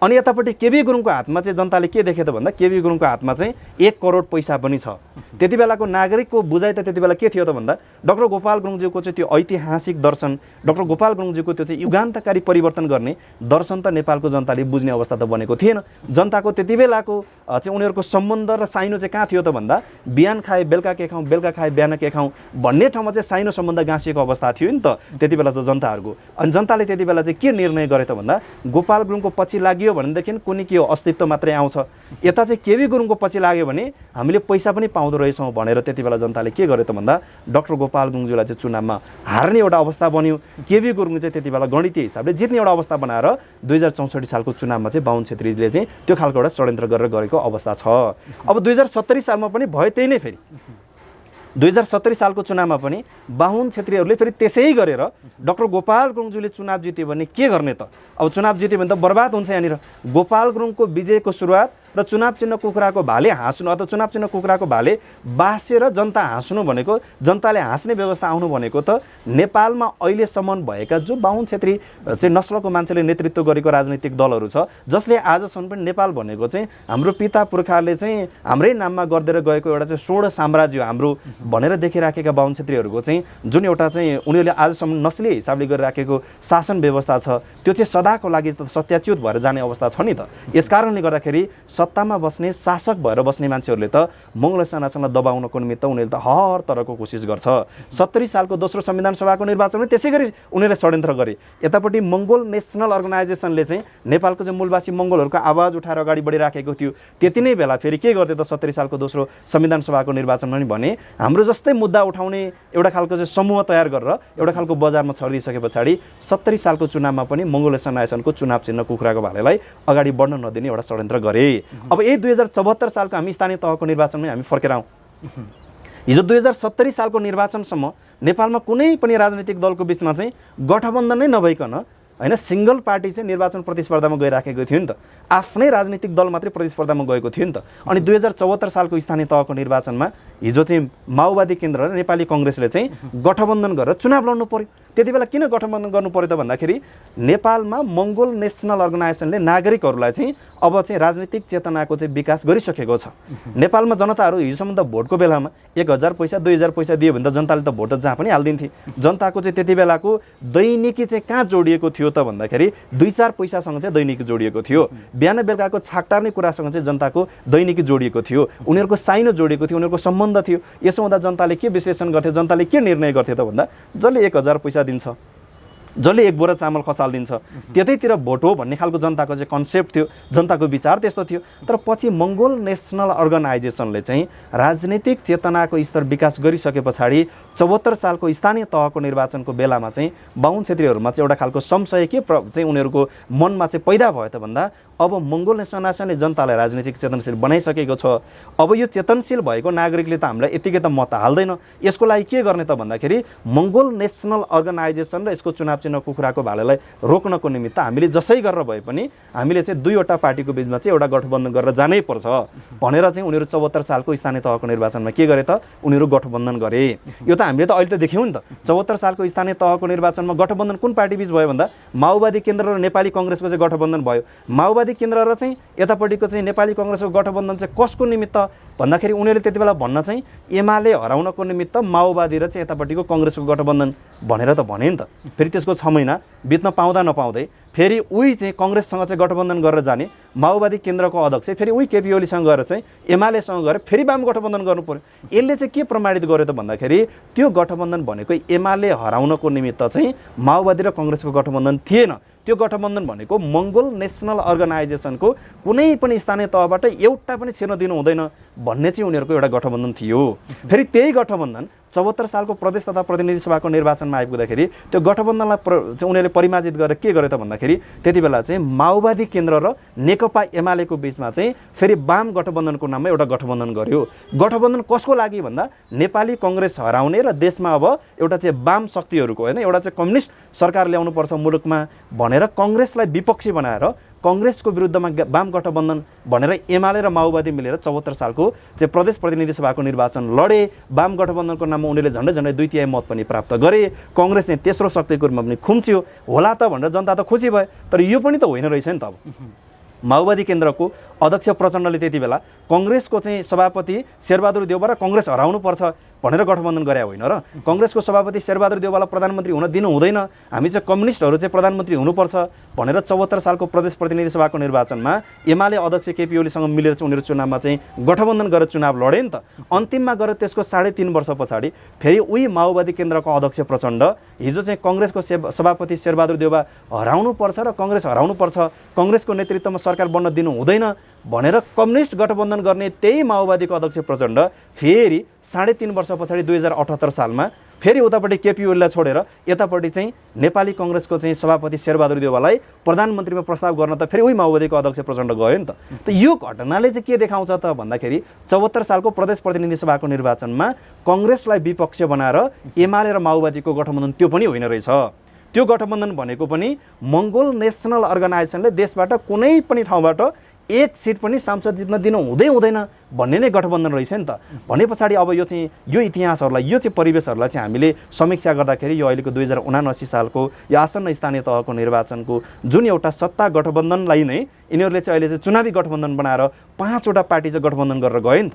अनि यतापट्टि केबी गुरुङको हातमा चाहिँ जनताले के देखे त भन्दा केबी गुरुङको हातमा चाहिँ 1 करोड पैसा पनि छ। त्यति बेलाको नागरिकको बुझाइ त त्यति बेला के थियो त भन्दा डाक्टर गोपाल गुरुङज्यूको चाहिँ त्यो ऐतिहासिक दर्शन, डाक्टर गोपाल गुरुङज्यूको त्यो चाहिँ युगान्तकारी परिवर्तन गर्ने दर्शन त नेपालको जनताले बुझ्ने अवस्था त बनेको थिएन। जनताको त्यति बेलाको चाहिँ उनीहरूको सम्बन्ध र साइनो चाहिँ कहाँ थियो त भन्दा बिहान खाए बेलुका के खाउँ, बेलुका खाए बिहान के खाउँ भन्ने ठाउँमा चाहिँ साइनो सम्बन्ध गाँसिएको अवस्था थियो नि त त्यति बेला त जनताहरूको। अनि जनताले त्यति बेला चाहिँ के निर्णय गरे त भन्दा गोपाल गुरुङको पछि लाग्यो भनेदेखि कुनै के हो अस्तित्व मात्रै आउँछ, यता चाहिँ केबी गुरुङको पछि लाग्यो भने हामीले पैसा पनि पाउँदो रहेछौँ भनेर त्यति बेला जनताले के गर्यो त भन्दा डाक्टर गोपाल गुरुङज्यूलाई चाहिँ चुनावमा हार्ने एउटा अवस्था बन्यो। केबी गुरुङ चाहिँ त्यति बेला गणितीय हिसाबले जित्ने एउटा अवस्था बनाएर 2064 सालको चुनावमा चाहिँ बाहुन छेत्रीले चाहिँ त्यो खालको एउटा षड्यन्त्र गरेर गरेको अवस्था छ। अब 2070 सालमा पनि भयो त्यही नै। फेरि 2070 सालको चुनावमा पनि बाहुन छेत्रीहरूले फेरि त्यसै गरेर डाक्टर गोपाल गुरुङज्यूले चुनाव जित्यो भने के गर्ने त? अब चुनाव जित्यो भने त बर्बाद हुन्छ यहाँनिर। गोपाल गुरुङको विजयको सुरुवात र चुनाव चिन्ह कुखुराको भाले हाँस्नु अथवा चुनाव चिन्ह कुखुराको भाले बासेर जनता हाँस्नु भनेको, जनताले हाँस्ने व्यवस्था आउनु भनेको त नेपालमा अहिलेसम्म भएका जो बाहुन छेत्री चाहिँ नस्लको मान्छेले नेतृत्व गरेको राजनीतिक दलहरू छ जसले आजसम्म पनि नेपाल भनेको चाहिँ हाम्रो पिता पुर्खाले चाहिँ हाम्रै नाममा गरिदिएर गएको एउटा चाहिँ स्वर्ण साम्राज्य हाम्रो भनेर देखिराखेका बाहुन छेत्रीहरूको चाहिँ जुन एउटा चाहिँ उनीहरूले आजसम्म नस्लीय हिसाबले गरिराखेको शासन व्यवस्था छ त्यो चाहिँ सदाको लागि सत्याच्युत भएर जाने अवस्था छ नि त। यसकारणले गर्दाखेरि सत्तामा बस्ने शासक भएर बस्ने मान्छेहरूले त मङ्गल सेनासँग दबाउनको निमित्त उनीहरूले त हर तरहको कोसिस गर्छ। 70 सालको दोस्रो संविधान सभाको निर्वाचनमा त्यसै गरी उनीहरूले षड्यन्त्र गरे। यतापट्टि मङ्गोल नेसनल अर्गनाइजेसनले चाहिँ नेपालको चाहिँ मूलवासी मङ्गोलहरूको आवाज उठाएर अगाडि बढिराखेको थियो। त्यति नै बेला फेरि के गर्थे त 70 सालको दोस्रो संविधान सभाको निर्वाचनमा नि भने हाम्रो जस्तै मुद्दा उठाउने एउटा खालको चाहिँ समूह तयार गरेर एउटा खालको बजारमा छरिदिसके पछाडि 70 सालको चुनावमा पनि मङ्गोल सेनाको चुनाव चिन्ह कुखुराको भालेलाई अगाडि बढ्न नदिने एउटा षड्यन्त्र गरे। अब यही 2074 सालको हामी स्थानीय तहको निर्वाचनमै हामी फर्केर आउँ। हिजो 2070 सालको निर्वाचनसम्म नेपालमा कुनै पनि राजनीतिक दलको बिचमा चाहिँ गठबन्धन नै नभइकन हैन सिंगल पार्टी चाहिँ निर्वाचन प्रतिस्पर्धामा गइराखेको थियो नि त। आफ्नै राजनीतिक दल मात्रै प्रतिस्पर्धामा गएको थियो नि त। अनि 2074 सालको स्थानीय तहको निर्वाचनमा हिजो चाहिँ माओवादी केन्द्र र नेपाली कङ्ग्रेसले चाहिँ गठबन्धन गरेर चुनाव लड्नु पर्यो। त्यति बेला किन गठबन्धन गर्नु पर्यो त भन्दाखेरि नेपालमा मङ्गोल नेसनल अर्गनाइजेसनले नागरिकहरूलाई चाहिँ अब चाहिँ राजनीतिक चेतनाको चाहिँ विकास गरिसकेको छ। नेपालमा जनताहरू हिजोसम्म त भोटको बेलामा 1000 पैसा 2000 पैसा दियो भने त जनताले त भोट जहाँ पनि हालिदिन्थे। जनताको चाहिँ त्यति बेलाको दैनिकी चाहिँ कहाँ जोडिएको थियो त भन्दाखेरि 2-4 पैसासँग चाहिँ दैनिकी जोडिएको थियो। बिहान बेलुकाको छाकटार्ने कुरासँग चाहिँ जनताको दैनिकी जोडिएको थियो, उनीहरूको साइनो जोडिएको थियो, उनीहरूको सम्बन्ध थियो। यसो हुँदा जनताले के विश्लेषण गर्थे, जनताले के निर्णय गर्थे त भन्दा जसले 1000 पैसा दिन्छ, जसले 1 बोरा चामल खसालिदिन्छ त्यतैतिर भोट हो भन्ने खालको जनताको चाहिँ कन्सेप्ट थियो, जनताको विचार त्यस्तो थियो। तर पछि मङ्गोल नेसनल अर्गनाइजेसनले चाहिँ राजनीतिक चेतनाको स्तर विकास गरिसके पछाडि 74 सालको स्थानीय तहको निर्वाचनको बेलामा चाहिँ बाहुन क्षेत्रीहरूमा चाहिँ एउटा खालको संशय के चाहिँ उनीहरूको मनमा चाहिँ पैदा भयो त भन्दा अब मङ्गोल नेसनले जनतालाई राजनीतिक चेतनशील बनाइसकेको छ। अब यो चेतनशील भएको नागरिकले त हामीलाई यतिकै त मत हाल्दैन। यसको लागि के गर्ने त भन्दाखेरि मङ्गोल नेसनल अर्गनाइजेसन र यसको चुनाव चिन्ह कुखुराको भालेलाई रोक्नको निमित्त हामीले जसै गरेर भए पनि हामीले चाहिँ दुईवटा पार्टीको बिचमा चाहिँ एउटा गठबन्धन गरेर जानै पर्छ भनेर चाहिँ उनीहरू 74 सालको स्थानीय तहको निर्वाचनमा के गरे त उनीहरू गठबन्धन गरे। यो त हामीले त अहिले त देख्यौँ नि त। 74 सालको स्थानीय तहको निर्वाचनमा गठबन्धन कुन पार्टी बीच भयो भन्दा माओवादी केन्द्र र नेपाली कङ्ग्रेसको चाहिँ गठबन्धन भयो। माओवादी केन्द्र र चाहिँ यतापट्टिको चाहिँ नेपाली कङ्ग्रेसको गठबन्धन चाहिँ कसको निमित्त भन्दाखेरि उनीहरूले त्यति बेला भन्न चाहिँ एमाले हराउनको निमित्त माओवादी र चाहिँ यतापट्टिको कङ्ग्रेसको गठबन्धन भनेर त भने नि त। फेरि त्यसको 6 महिना बित्न पाउँदा नपाउँदै फेरि उही चाहिँ काङ्ग्रेससँग चाहिँ गठबन्धन गरेर जाने, माओवादी केन्द्रको अध्यक्ष फेरि उही केपी ओलीसँग गएर चाहिँ एमालेसँग गएर फेरि वाम गठबन्धन गर्नु पर्यो। यसले चाहिँ के प्रमाणित गर्यो त भन्दाखेरि त्यो गठबन्धन भनेको एमाले हराउनको निमित्त चाहिँ माओवादी र काङ्ग्रेसको गठबन्धन थिएन। त्यो गठबन्धन भनेको मङ्गोल नेसनल अर्गनाइजेसनको कुनै पनि स्थानीय तहबाट एउटा पनि छिर्न दिनु हुँदैन भन्ने चाहिँ उनीहरूको एउटा गठबन्धन थियो। फेरि त्यही गठबन्धन 74 सालको प्रदेश तथा प्रतिनिधि सभाको निर्वाचनमा आइपुग्दाखेरि त्यो गठबन्धनलाई उनीहरूले परिमार्जित गरेर के गर्यो त भन्दाखेरि त्यति बेला चाहिँ माओवादी केन्द्र र नेकपा एमालेको बिचमा चाहिँ फेरि वाम गठबन्धनको नाममा एउटा गठबन्धन गर्यो। गठबन्धन कसको लागि भन्दा नेपाली काङ्ग्रेस हराउने र देशमा अब एउटा चाहिँ वाम शक्तिहरूको होइन एउटा चाहिँ कम्युनिस्ट सरकार ल्याउनुपर्छ मुलुकमा भनेर काङ्ग्रेसलाई विपक्षी बनाएर काङ्ग्रेसको विरुद्धमा वाम गठबन्धन भनेर एमाले र माओवादी मिलेर 74 सालको चाहिँ प्रदेश प्रतिनिधि सभाको निर्वाचन लडे। वाम गठबन्धनको नाममा उनीहरूले झन्डै झन्डै 2/3 मत पनि प्राप्त गरे। काङ्ग्रेस चाहिँ तेस्रो शक्तिको रूपमा पनि खुम्च्यो होला त भनेर जनता त खुसी भयो। तर यो पनि त होइन रहेछ नि त। अब माओवादी केन्द्रको अध्यक्ष प्रचण्डले त्यति बेला काङ्ग्रेसको चाहिँ सभापति शेरबहादुर देउवा र काङ्ग्रेस हराउनुपर्छ भनेर गठबन्धन गरे होइन र। काङ्ग्रेसको सभापति शेरबहादुर देउवालाई प्रधानमन्त्री हुन दिनु हुँदैन, हामी चाहिँ कम्युनिस्टहरू चाहिँ प्रधानमन्त्री हुनुपर्छ भनेर 74 सालको प्रदेश प्रतिनिधि सभाको निर्वाचनमा एमाले अध्यक्ष केपी ओलीसँग मिलेर चाहिँ उनीहरू चुनावमा चाहिँ गठबन्धन गरेर चुनाव लडे नि त। अन्तिममा गएर त्यसको 3.5 वर्ष पछाडि फेरि उही माओवादी केन्द्रको अध्यक्ष प्रचण्ड हिजो चाहिँ काङ्ग्रेसको सभापति शेरबहादुर देउवा हराउनुपर्छ र काङ्ग्रेस हराउनुपर्छ, काङ्ग्रेसको नेतृत्वमा सरकार बन्न दिनु हुँदैन भनेर कम्युनिस्ट गठबन्धन गर्ने त्यही माओवादीको अध्यक्ष प्रचण्ड फेरि 3.5 वर्ष पछाडि 2078 सालमा फेरि उतापट्टि केपी ओलीलाई छोडेर यतापट्टि चाहिँ नेपाली काङ्ग्रेसको चाहिँ सभापति शेरबहादुर देउवालाई प्रधानमन्त्रीमा प्रस्ताव गर्न त फेरि उही माओवादीको अध्यक्ष प्रचण्ड गयो नि त। यो घटनाले चाहिँ के देखाउँछ त भन्दाखेरि 74 सालको प्रदेश प्रतिनिधि सभाको निर्वाचनमा काङ्ग्रेसलाई विपक्ष बनाएर एमाले र माओवादीको गठबन्धन त्यो पनि होइन रहेछ। त्यो गठबन्धन भनेको पनि मङ्गोल नेसनल अर्गनाइजेसनले देशबाट कुनै पनि ठाउँबाट एक सिट पनि सांसद जित्न दिनु हुँदैन भन्ने नै गठबन्धन रहेछ नि त। भने पछाडि अब यो चाहिँ यो इतिहासहरूलाई यो चाहिँ परिवेशहरूलाई चाहिँ हामीले समीक्षा गर्दाखेरि यो अहिलेको 2079 सालको यो आसन्न स्थानीय तहको निर्वाचनको जुन एउटा सत्ता गठबन्धनलाई नै यिनीहरूले चाहिँ अहिले चाहिँ चुनावी गठबन्धन बनाएर 5वटा पार्टी चाहिँ गठबन्धन गरेर गयो नि त।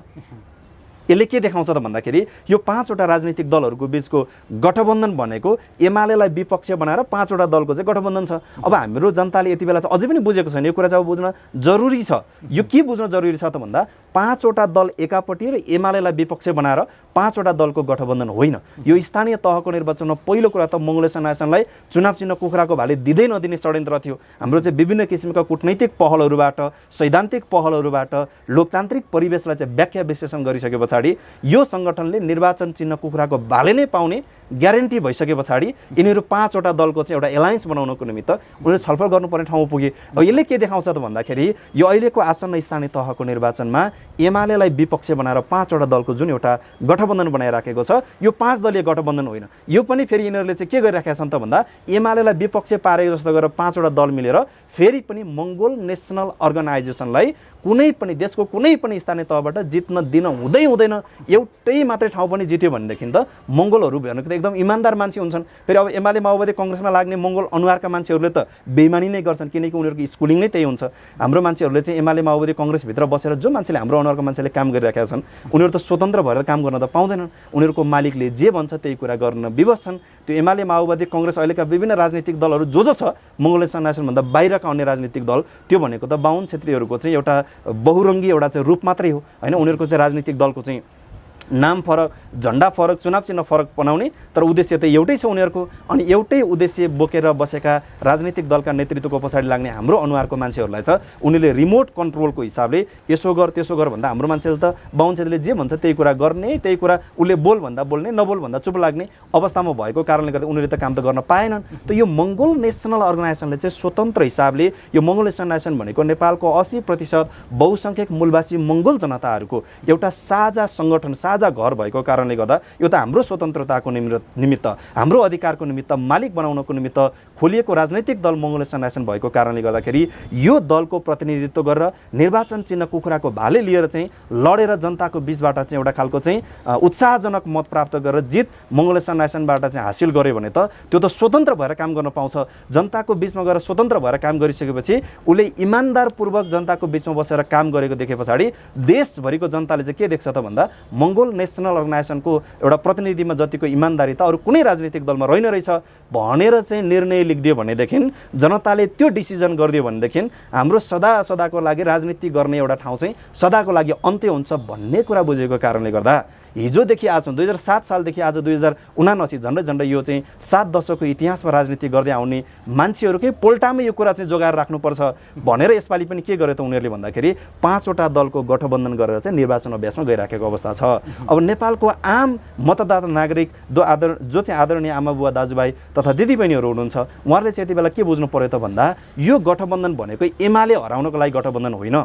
यसले के देखाउँछ त भन्दाखेरि यो 5वटा राजनीतिक दलहरूको बिचको गठबन्धन भनेको एमालेलाई विपक्ष बनाएर 5वटा दलको चाहिँ गठबन्धन छ। अब हाम्रो जनताले यति बेला चाहिँ अझै पनि बुझेको छैन, यो कुरा चाहिँ अब बुझ्न जरुरी छ। यो के बुझ्न जरुरी छ त भन्दा 5वटा दल एकापट्टि र एमालेलाई विपक्ष बनाएर 5वटा दलको गठबन्धन होइन। यो स्थानीय तहको निर्वाचनमा पहिलो कुरा त मङ्गोल नेसनलाई चुनाव चिन्ह कुखुराको भाले दिँदै नदिने षड्यन्त्र थियो। हाम्रो चाहिँ विभिन्न किसिमका कूटनैतिक पहलहरूबाट सैद्धान्तिक पहलहरूबाट लोकतान्त्रिक परिवेशलाई चाहिँ व्याख्या विश्लेषण गरिसके पछाडि यो सङ्गठनले निर्वाचन चिन्ह कुखुराको भाले नै पाउने ग्यारेन्टी भइसके पछाडि यिनीहरू 5वटा दलको चाहिँ एउटा एलायन्स बनाउनको निमित्त उनीहरू छलफल गर्नुपर्ने ठाउँमा पुगे। अब यसले के देखाउँछ त भन्दाखेरि यो अहिलेको आसन्न स्थानीय तहको निर्वाचनमा एमालेलाई विपक्ष बनाएर 5वटा दलको जुन एउटा गठबन्धन बनाइराखेको छ यो 5 दलीय गठबन्धन होइन। यो पनि फेरि यिनीहरूले चाहिँ के गरिराखेका छन् त भन्दा एमालेलाई विपक्ष पारेको जस्तो गरेर 5वटा दल मिलेर फेरि पनि मङ्गोल नेसनल अर्गनाइजेसनलाई कुनै पनि देशको कुनै पनि स्थानीय तहबाट जित्न दिन हुँदैन। एउटै मात्रै ठाउँ पनि जित्यो भनेदेखि त मङ्गोलहरू भनेको त एकदम इमान्दार मान्छे हुन्छन्। फेरि अब एमाले माओवादी काङ्ग्रेसमा लाग्ने मङ्गोल अनुहारका मान्छेहरूले त बेइमानी नै गर्छन् किनकि उनीहरूको स्कुलिङ नै त्यही हुन्छ। हाम्रो मान्छेहरूले चाहिँ एमाले माओवादी काङ्ग्रेसभित्र बसेर जो मान्छेले हाम्रो अनुहारको मान्छेले काम गरिरहेका छन् उनीहरू त स्वतन्त्र भएर काम गर्न त पाउँदैनन्। उनीहरूको मालिकले जे भन्छ त्यही कुरा गर्न विवश छन्। त्यो एमाले माओवादी काङ्ग्रेस अहिलेका विभिन्न राजनीतिक दलहरू जो छ मङ्गोल नेसनभन्दा बाहिरका अन्य राजनीतिक दल त्यो भनेको त बाहुन क्षेत्रीहरूको चाहिँ एउटा बहुरङ्गी एउटा चाहिँ रूप मात्रै हो होइन। उनीहरूको चाहिँ राजनीतिक दलको चाहिँ नाम फरक, झन्डा फरक, चुनाव चिन्ह फरक बनाउने तर उद्देश्य त एउटै छ उनीहरूको। अनि एउटै उद्देश्य बोकेर बसेका राजनीतिक दलका नेतृत्वको पछाडि लाग्ने हाम्रो अनुहारको मान्छेहरूलाई त उनीहरूले रिमोट कन्ट्रोलको हिसाबले यसो गर त्यसो गर भन्दा हाम्रो मान्छेले त बाहुन क्षेत्रले जे भन्छ त्यही कुरा गर्ने, त्यही कुरा उसले बोल भन्दा बोल्ने, नबोल भन्दा चुप लाग्ने अवस्थामा भएको कारणले गर्दा उनीहरूले त काम त गर्न पाएनन्। त यो मङ्गोल नेसनल अर्गनाइजेसनले चाहिँ स्वतन्त्र हिसाबले यो मङ्गोल नेसनलाइजेसन भनेको नेपालको 80% बहुसङ्ख्यक मूलवासी मङ्गोल जनताहरूको एउटा साझा सङ्गठन साझा घर भएको कारणले गर्दा यो त हाम्रो स्वतन्त्रताको निमित्त हाम्रो अधिकारको निमित्त मालिक बनाउनको निमित्त खोलिएको राजनैतिक दल मङ्गोल नेसनलाइजेसन भएको कारणले गर्दाखेरि यो दलको प्रतिनिधित्व गरेर निर्वाचन चिन्ह कुखुराको भाले लिएर चाहिँ लडेर जनताको बिचबाट चाहिँ एउटा खालको चाहिँ उत्साहजनक मत प्राप्त गरेर जित मङ्गोल नेसनलाइजेसनबाट चाहिँ हासिल गर्यो भने त त्यो त स्वतन्त्र भएर काम गर्न पाउँछ। जनताको बिचमा गएर स्वतन्त्र भएर काम गरिसकेपछि उसले इमान्दारपूर्वक जनताको बिचमा बसेर काम गरेको देखे पछाडि देशभरिको जनताले चाहिँ के देख्छ त भन्दा मङ्गोल मङ्गोल नेसनल अर्गनाइजेसनको एउटा प्रतिनिधिमा जतिको इमान्दारी त अरू कुनै राजनीतिक दलमा रहेन रहेछ भनेर चाहिँ निर्णय लेखिदियो भनेदेखि, जनताले त्यो डिसिजन गरिदियो भनेदेखि हाम्रो सदाको लागि राजनीति गर्ने एउटा ठाउँ चाहिँ सदाको लागि अन्त्य हुन्छ भन्ने कुरा बुझेको कारणले गर्दा हिजोदेखि आज 2007 सालदेखि आज 2079 झन्डै यो चाहिँ 7 दशकको इतिहासमा राजनीति गर्दै आउने मान्छेहरूकै पोल्टामै यो कुरा चाहिँ जोगाएर राख्नुपर्छ भनेर यसपालि पनि के गर्यो त उनीहरूले भन्दाखेरि 5 वटा दलको गठबन्धन गरेर चाहिँ निर्वाचन अभ्यासमा गइराखेको अवस्था छ। अब नेपालको आम मतदाता नागरिक जो चाहिँ आदरणीय आमा बुवा दाजुभाइ तथा दिदीबहिनीहरू हुनुहुन्छ, उहाँहरूले चाहिँ यति बेला के बुझ्नु पर्यो त भन्दा यो गठबन्धन भनेको एमाले हराउनको लागि गठबन्धन होइन।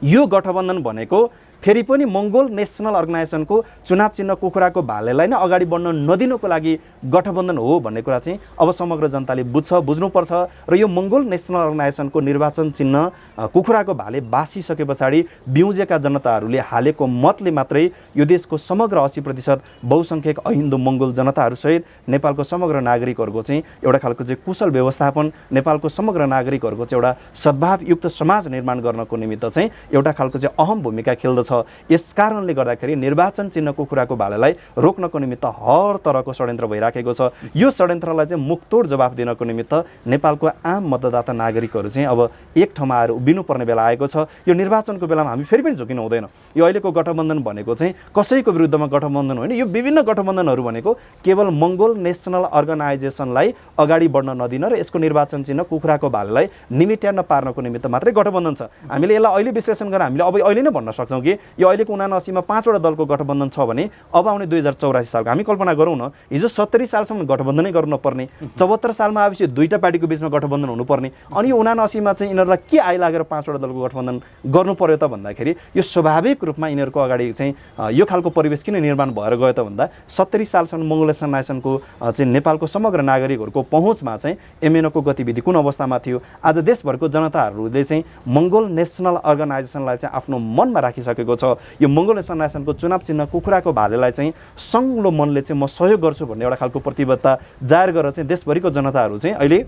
यो गठबन्धन भनेको फेरि पनि मङ्गोल नेसनल अर्गनाइजेसनको चुनाव चिन्ह कुखुराको भालेलाई नै अगाडि बढ्न नदिनुको लागि गठबन्धन हो भन्ने कुरा चाहिँ अब समग्र जनताले बुझ्नुपर्छ। र यो मङ्गोल नेसनल अर्गनाइजेसनको निर्वाचन चिन्ह कुखुराको भाले बासिसके पछाडि बिउजेका जनताहरूले हालेको मतले मात्रै यो देशको समग्र 80% बहुसङ्ख्यक अहिन्दू मङ्गोल जनताहरूसहित नेपालको समग्र नागरिकहरूको चाहिँ एउटा खालको चाहिँ कुशल व्यवस्थापन, नेपालको समग्र नागरिकहरूको चाहिँ एउटा सद्भावयुक्त समाज निर्माण गर्नको निमित्त चाहिँ एउटा खालको चाहिँ अहम भूमिका खेल्दछ। यस कारणले गर्दाखेरि निर्वाचन चिन्ह कुखुराको भालेलाई रोक्नको निमित्त हर तरहको षड्यन्त्र भइराखेको छ। यो षड्यन्त्रलाई चाहिँ मुखतोड जवाफ दिनको निमित्त नेपालको आम मतदाता नागरिकहरू चाहिँ अब एक ठाउँमा आएर उभिनुपर्ने बेला आएको छ। यो निर्वाचनको बेलामा हामी फेरि पनि झुकिनु हुँदैन। यो अहिलेको गठबन्धन भनेको चाहिँ कसैको विरुद्धमा गठबन्धन होइन। यो विभिन्न गठबन्धनहरू भनेको केवल मङ्गोल नेसनल अर्गनाइजेसनलाई अगाडि बढ्न नदिन र यसको निर्वाचन चिन्ह कुखुराको भालेलाई निमिट्यान्न पार्नको निमित्त मात्रै गठबन्धन छ। हामीले यसलाई अहिले विश्लेषण गरेर हामीले अब अहिले नै भन्न सक्छौँ कि यो अहिलेको 79 मा 5 वटा दलको गठबन्धन छ भने अब आउने 2084 सालको हामी कल्पना गरौँ न, हिजो 70 सालसम्म गठबन्धनै गर्नुपर्ने, 74 सालमा आएपछि दुईटा पार्टीको बिचमा गठबन्धन हुनुपर्ने, अनि यो 79 मा चाहिँ यिनीहरूलाई के आइलागेर 5 वटा दलको गठबन्धन गर्नु पर्यो त भन्दाखेरि यो स्वाभाविक रूपमा यिनीहरूको अगाडि चाहिँ यो खालको परिवेश किन निर्माण भएर गयो त भन्दा 70 सालसम्म मङ्गोल नेसनलाइजेसनको चाहिँ नेपालको समग्र नागरिकहरूको पहुँचमा चाहिँ एमएनओको गतिविधि कुन अवस्थामा थियो। आज देशभरको जनताहरूले चाहिँ मङ्गोल नेसनल अर्गनाइजेसनलाई चाहिँ आफ्नो मनमा राखिसकेको छ। यो मङ्गोल नेसनलाइजेसनको चुनाव चिन्ह कुखुराको भालेलाई चाहिँ सङ्लो मनले चाहिँ म सहयोग गर्छु भन्ने एउटा खालको प्रतिबद्धता जाहेर गरेर चाहिँ देशभरिको जनताहरू चाहिँ अहिले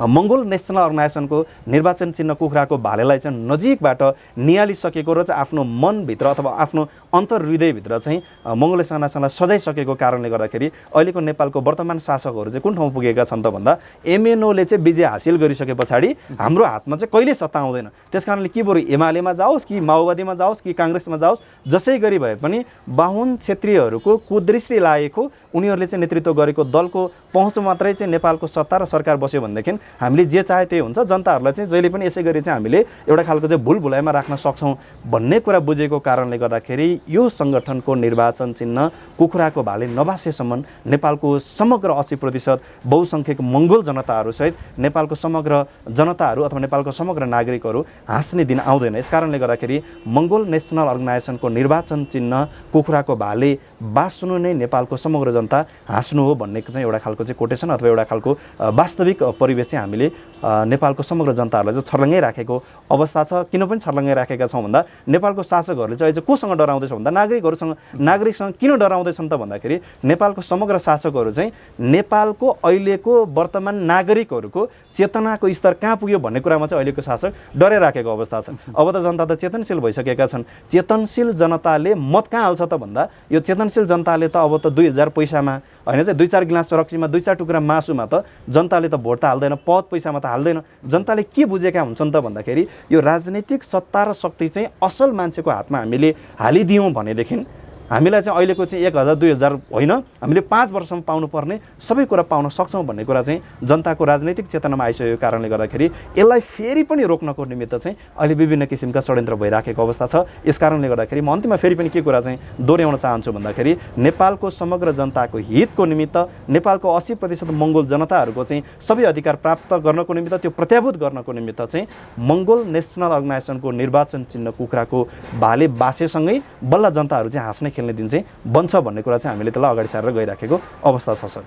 मङ्गोल नेसनल अर्गनाइजेसनको निर्वाचन चिन्ह कुखुराको भालेलाई चाहिँ नजिकबाट निहालिसकेको र चाहिँ आफ्नो मनभित्र अथवा आफ्नो अन्तर्हृदयभित्र चाहिँ मङ्गोल नेसनल अर्गनाइजेसनलाई सजाइसकेको कारणले गर्दाखेरि अहिलेको नेपालको वर्तमान शासकहरू चाहिँ कुन ठाउँ पुगेका छन् त भन्दा एमएनओले चाहिँ विजय हासिल गरिसके पछाडि हाम्रो हातमा चाहिँ कहिले सत्ता आउँदैन। त्यस कारणले कि बरु एमालेमा जाओस् कि माओवादीमा जाओस् कि काङ्ग्रेसमा जाओस्, जसै गरी भए पनि बाहुन क्षेत्रीहरूको कुदृष्टि लागेको उनीहरूले चाहिँ नेतृत्व गरेको दलको पहुँच मात्रै चाहिँ नेपालको सत्ता र सरकार बस्यो भनेदेखि हामीले जे चाहे त्यही हुन्छ। जनताहरूलाई चाहिँ जहिले पनि यसै गरी चाहिँ हामीले एउटा खालको चाहिँ भुलभुलाइमा राख्न सक्छौँ भन्ने कुरा बुझेको कारणले गर्दाखेरि यो सङ्गठनको निर्वाचन चिन्ह कुखुराको भाले नबासेसम्म नेपालको समग्र 80% बहुसङ्ख्यक मङ्गोल जनताहरूसहित नेपालको समग्र जनताहरू अथवा नेपालको समग्र नागरिकहरू हाँस्ने दिन आउँदैन। यस कारणले गर्दाखेरि मङ्गोल नेसनल अर्गनाइजेसनको निर्वाचन चिन्ह कुखुराको भाले बाँच्नु नै नेपालको समग्र जनता हाँस्नु हो भन्ने चाहिँ एउटा खालको चाहिँ कोटेसन अथवा एउटा खालको वास्तविक परिवेश चाहिँ हामीले नेपालको समग्र जनताहरूलाई चाहिँ छर्लङ्गै राखेको अवस्था छ। किन पनि छर्लङ्गै राखेका छौँ भन्दा नेपालको शासकहरूले चाहिँ अहिले कोसँग डराउँदैछ भन्दा नागरिकसँग किन डराउँदैछन् त भन्दाखेरि नेपालको समग्र शासकहरू चाहिँ नेपालको अहिलेको वर्तमान नागरिकहरूको चेतनाको स्तर कहाँ पुग्यो भन्ने कुरामा चाहिँ अहिलेको शासक डराइराखेको अवस्था छ। अब त जनता त चेतनशील भइसकेका छन्। चेतनशील जनताले मत कहाँ हाल्छ त भन्दा यो चेतनशील जनताले त अब त 2000 पैसामा होइन चाहिँ 2-4 गिलास रक्सीमा 2-4 टुक्रा मासुमा त जनताले त भोट त हाल्दैन, पद पैसामा त हाल्दैन। जनताले के बुझेका हुन्छन् त भन्दाखेरि यो राजनीतिक सत्ता र शक्ति चाहिँ असल मान्छेको हातमा हामीले हालिदियौँ भनेदेखि हामीलाई चाहिँ अहिलेको चाहिँ 1000-2000 होइन, हामीले 5 वर्षसम्म पाउनुपर्ने सबै कुरा पाउन सक्छौँ भन्ने कुरा चाहिँ जनताको राजनीतिक चेतनामा आइसकेको कारणले गर्दाखेरि यसलाई फेरि पनि रोक्नको निमित्त चाहिँ अहिले विभिन्न किसिमका षड्यन्त्र भइराखेको अवस्था छ। यस कारणले गर्दाखेरि म अन्तिममा फेरि पनि के कुरा चाहिँ दोहोऱ्याउन चाहन्छु भन्दाखेरि नेपालको समग्र जनताको हितको निमित्त नेपालको 80% मङ्गोल जनताहरूको चाहिँ सबै अधिकार प्राप्त गर्नको निमित्त त्यो प्रत्याभूत गर्नको निमित्त चाहिँ मङ्गोल नेसनल अर्गनाइजेसनको निर्वाचन चिन्ह कुखुराको भाले बासेसँगै बल्ल जनताहरू चाहिँ हाँस्ने खेल्ने दिन चाहिँ बन्छ भन्ने कुरा चाहिँ हामीले त्यसलाई अगाडि सारेर गइराखेको अवस्था छ सर।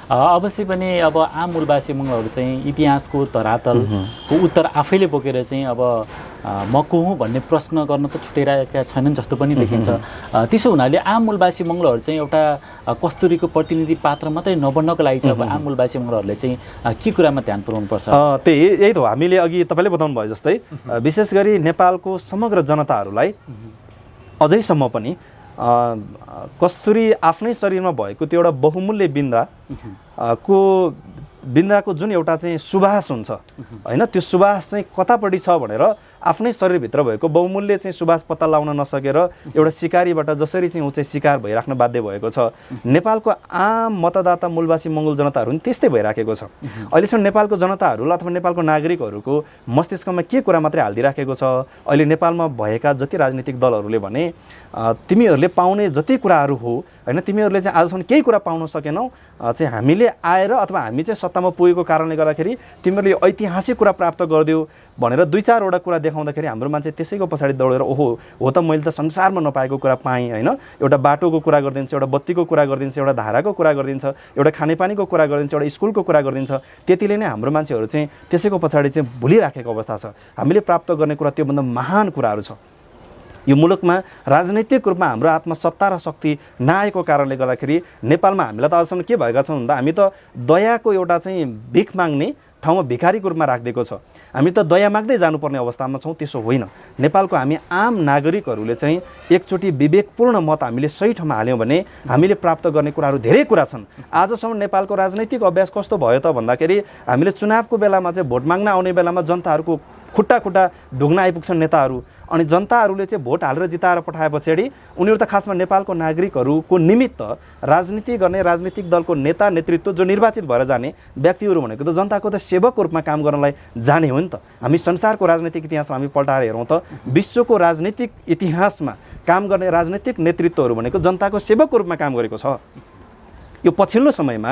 अवश्य पनि अब आम मूलवासी मङ्गलहरू चाहिँ इतिहासको धरातलको उत्तर आफैले बोकेर चाहिँ अब म को हुँ भन्ने प्रश्न गर्न त छुटिरहेका छैनन् जस्तो पनि देखिन्छ। त्यसो हुनाले आम मूलवासी मङ्गलहरू चाहिँ एउटा कस्तुरीको प्रतिनिधि पात्र मात्रै नबन्नको लागि चाहिँ अब आम मूलवासी मङ्गलहरूले चाहिँ के कुरामा ध्यान पुर्याउनुपर्छ? यही त हो, हामीले अघि तपाईँले बताउनु भयो जस्तै विशेष गरी नेपालको समग्र जनताहरूलाई अझैसम्म पनि कस्तुरी आफ्नै शरीरमा भएको त्यो एउटा बहुमूल्य बिन्दाको जुन एउटा चाहिँ सुवास हुन्छ हैन, त्यो सुवास चाहिँ कतापट्टि छ भनेर आफ्नै शरीरभित्र भएको बहुमूल्य चाहिँ सुवास पत्ता लगाउन नसकेर एउटा शिकारीबाट जसरी चाहिँ ऊ चाहिँ शिकार भइराख्न बाध्य भएको छ। नेपालको आम मतदाता मूलवासी मङ्गोल जनताहरू पनि त्यस्तै भइराखेको छ। अहिलेसम्म नेपालको जनताहरूलाई अथवा नेपालको नागरिकहरूको मस्तिष्कमा के कुरा मात्रै हालिदिराखेको छ, अहिले नेपालमा भएका जति राजनीतिक दलहरूले भने तिमीहरूले पाउने जति कुराहरू हो हैन, तिमीहरूले चाहिँ आजसम्म केही कुरा पाउन सकेनौ, चाहिँ हामीले आएर अथवा हामी चाहिँ सत्तामा पुगेको कारणले गर्दाखेरि तिमीहरूले ऐतिहासिक कुरा प्राप्त गरिदियो भनेर 2-4वटा कुरा देखाउँदाखेरि हाम्रो मान्छे त्यसैको पछाडि दौडेर ओहो हो त मैले त संसारमा नपाएको कुरा पाएँ हैन, एउटा बाटोको कुरा गरिदिन्छ, एउटा बत्तीको कुरा गरिदिन्छ, एउटा धाराको कुरा गरिदिन्छ, एउटा खानेपानीको कुरा गरिदिन्छ, एउटा स्कुलको कुरा गरिदिन्छ। त्यतिले नै हाम्रो मान्छेहरू चाहिँ त्यसैको पछाडि चाहिँ भुलिराखेको अवस्था छ। हामीले प्राप्त गर्ने कुरा त्योभन्दा महान कुराहरू छ। यो मुलुकमा राजनैतिक रूपमा हाम्रो हातमा सत्ता र शक्ति नआएको कारणले गर्दाखेरि नेपालमा हामीलाई त अझसम्म के भएका छौँ भन्दा हामी त दयाको एउटा चाहिँ भिख माग्ने ठाउँमा भिखारीको रूपमा राखिदिएको छ। हामी त दया माग्दै जानुपर्ने अवस्थामा छौँ, त्यसो होइन। नेपालको हामी आम नागरिकहरूले चाहिँ एकचोटि विवेकपूर्ण मत हामीले सही ठाउँमा हाल्यौँ भने हामीले प्राप्त गर्ने कुराहरू धेरै कुरा छन्। आजसम्म नेपालको राजनैतिक अभ्यास कस्तो भयो त भन्दाखेरि हामीले चुनावको बेलामा चाहिँ भोट माग्न आउने बेलामा जनताहरूको खुट्टा ढुक्न आइपुग्छन् नेताहरू, अनि जनताहरूले चाहिँ भोट हालेर जिताएर पठाए पछाडि उनीहरू त खासमा नेपालको नागरिकहरूको निमित्त राजनीति गर्ने राजनीतिक दलको नेता नेतृत्व जो निर्वाचित भएर जाने व्यक्तिहरू भनेको त जनताको त सेवकको रूपमा काम गर्नलाई जाने हो नि त। हामी संसारको राजनीतिक इतिहासमा हामी पल्टाएर हेरौँ त विश्वको राजनीतिक इतिहासमा काम गर्ने राजनीतिक नेतृत्वहरू भनेको जनताको सेवकको रूपमा काम गरेको छ। यो पछिल्लो समयमा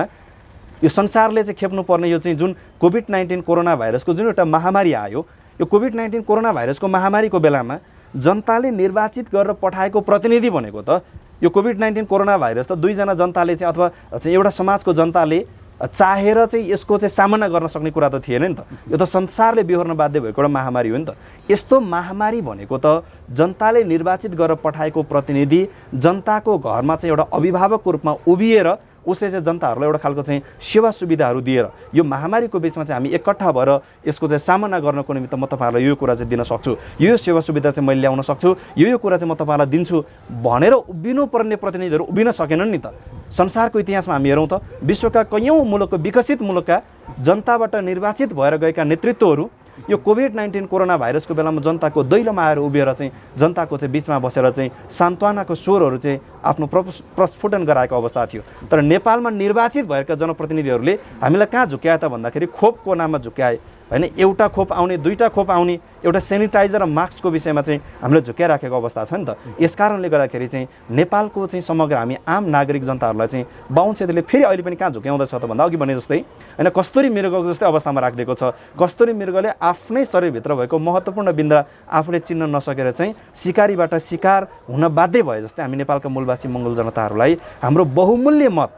यो संसारले चाहिँ खेप्नुपर्ने यो चाहिँ जुन कोभिड-19 कोरोना भाइरसको जुन एउटा महामारी आयो, यो कोभिड-19 कोरोना भाइरसको महामारीको बेलामा जनताले निर्वाचित गरेर पठाएको प्रतिनिधि भनेको त यो कोभिड-19 कोरोना भाइरस त 2 जना जनताले चाहिँ अथवा चाहिँ एउटा समाजको जनताले चाहेर चाहिँ यसको चाहिँ सामना गर्न सक्ने कुरा त थिएन नि त। यो त संसारले बिहोर्न बाध्य भएको एउटा महामारी हो नि त। यस्तो महामारी भनेको त जनताले निर्वाचित गरेर पठाएको प्रतिनिधि जनताको घरमा चाहिँ एउटा अभिभावकको रूपमा उभिएर उसले चाहिँ जनताहरूलाई एउटा खालको चाहिँ सेवा सुविधाहरू दिएर यो महामारीको बिचमा चाहिँ हामी एकट्ठा भएर यसको चाहिँ सामना गर्नको निमित्त म तपाईँहरूलाई यो कुरा चाहिँ दिन सक्छु, यो सेवा सुविधा चाहिँ मैले ल्याउन सक्छु, यो कुरा चाहिँ म तपाईँलाई दिन्छु भनेर उभिनुपर्ने प्रतिनिधिहरू उभिन सकेनन् नि त। संसारको इतिहासमा हामी हेरौँ त विश्वका कैयौँ मुलुकको विकसित मुलुकका जनताबाट निर्वाचित भएर गएका नेतृत्वहरू यो कोभिड-19 कोरोना भाइरसको बेलामा जनताको दैलोमा आएर उभिएर चाहिँ जनताको चाहिँ बिचमा बसेर चाहिँ सान्त्वनाको स्वरहरू चाहिँ आफ्नो प्रस्फुटन गराएको अवस्था थियो। तर नेपालमा निर्वाचित भएका जनप्रतिनिधिहरूले हामीलाई कहाँ झुक्याए त भन्दाखेरि खोपको नाममा झुक्याए हैन। एउटा खोप आउने, 2टा खोप आउने, एउटा सेनिटाइजर र मास्कको विषयमा चाहिँ हामीले झुक्याइराखेको अवस्था छ नि त। यस कारणले गर्दाखेरि चाहिँ नेपालको चाहिँ समग्र हामी आम नागरिक जनताहरूलाई चाहिँ बाहुन क्षेत्रले फेरि अहिले पनि कहाँ झुक्याउँदैछ त भन्दा अघि भने जस्तै हैन कस्तुरी मृगको जस्तै अवस्थामा राखिदिएको छ। कस्तुरी मृगले आफ्नै शरीरभित्र भएको महत्त्वपूर्ण बिन्दा आफूले चिन्न नसकेर चाहिँ शिकारीबाट शिकार हुन बाध्य भए जस्तै हामी नेपालका मूलवासी मङ्गोल जनताहरूलाई हाम्रो बहुमूल्य मत,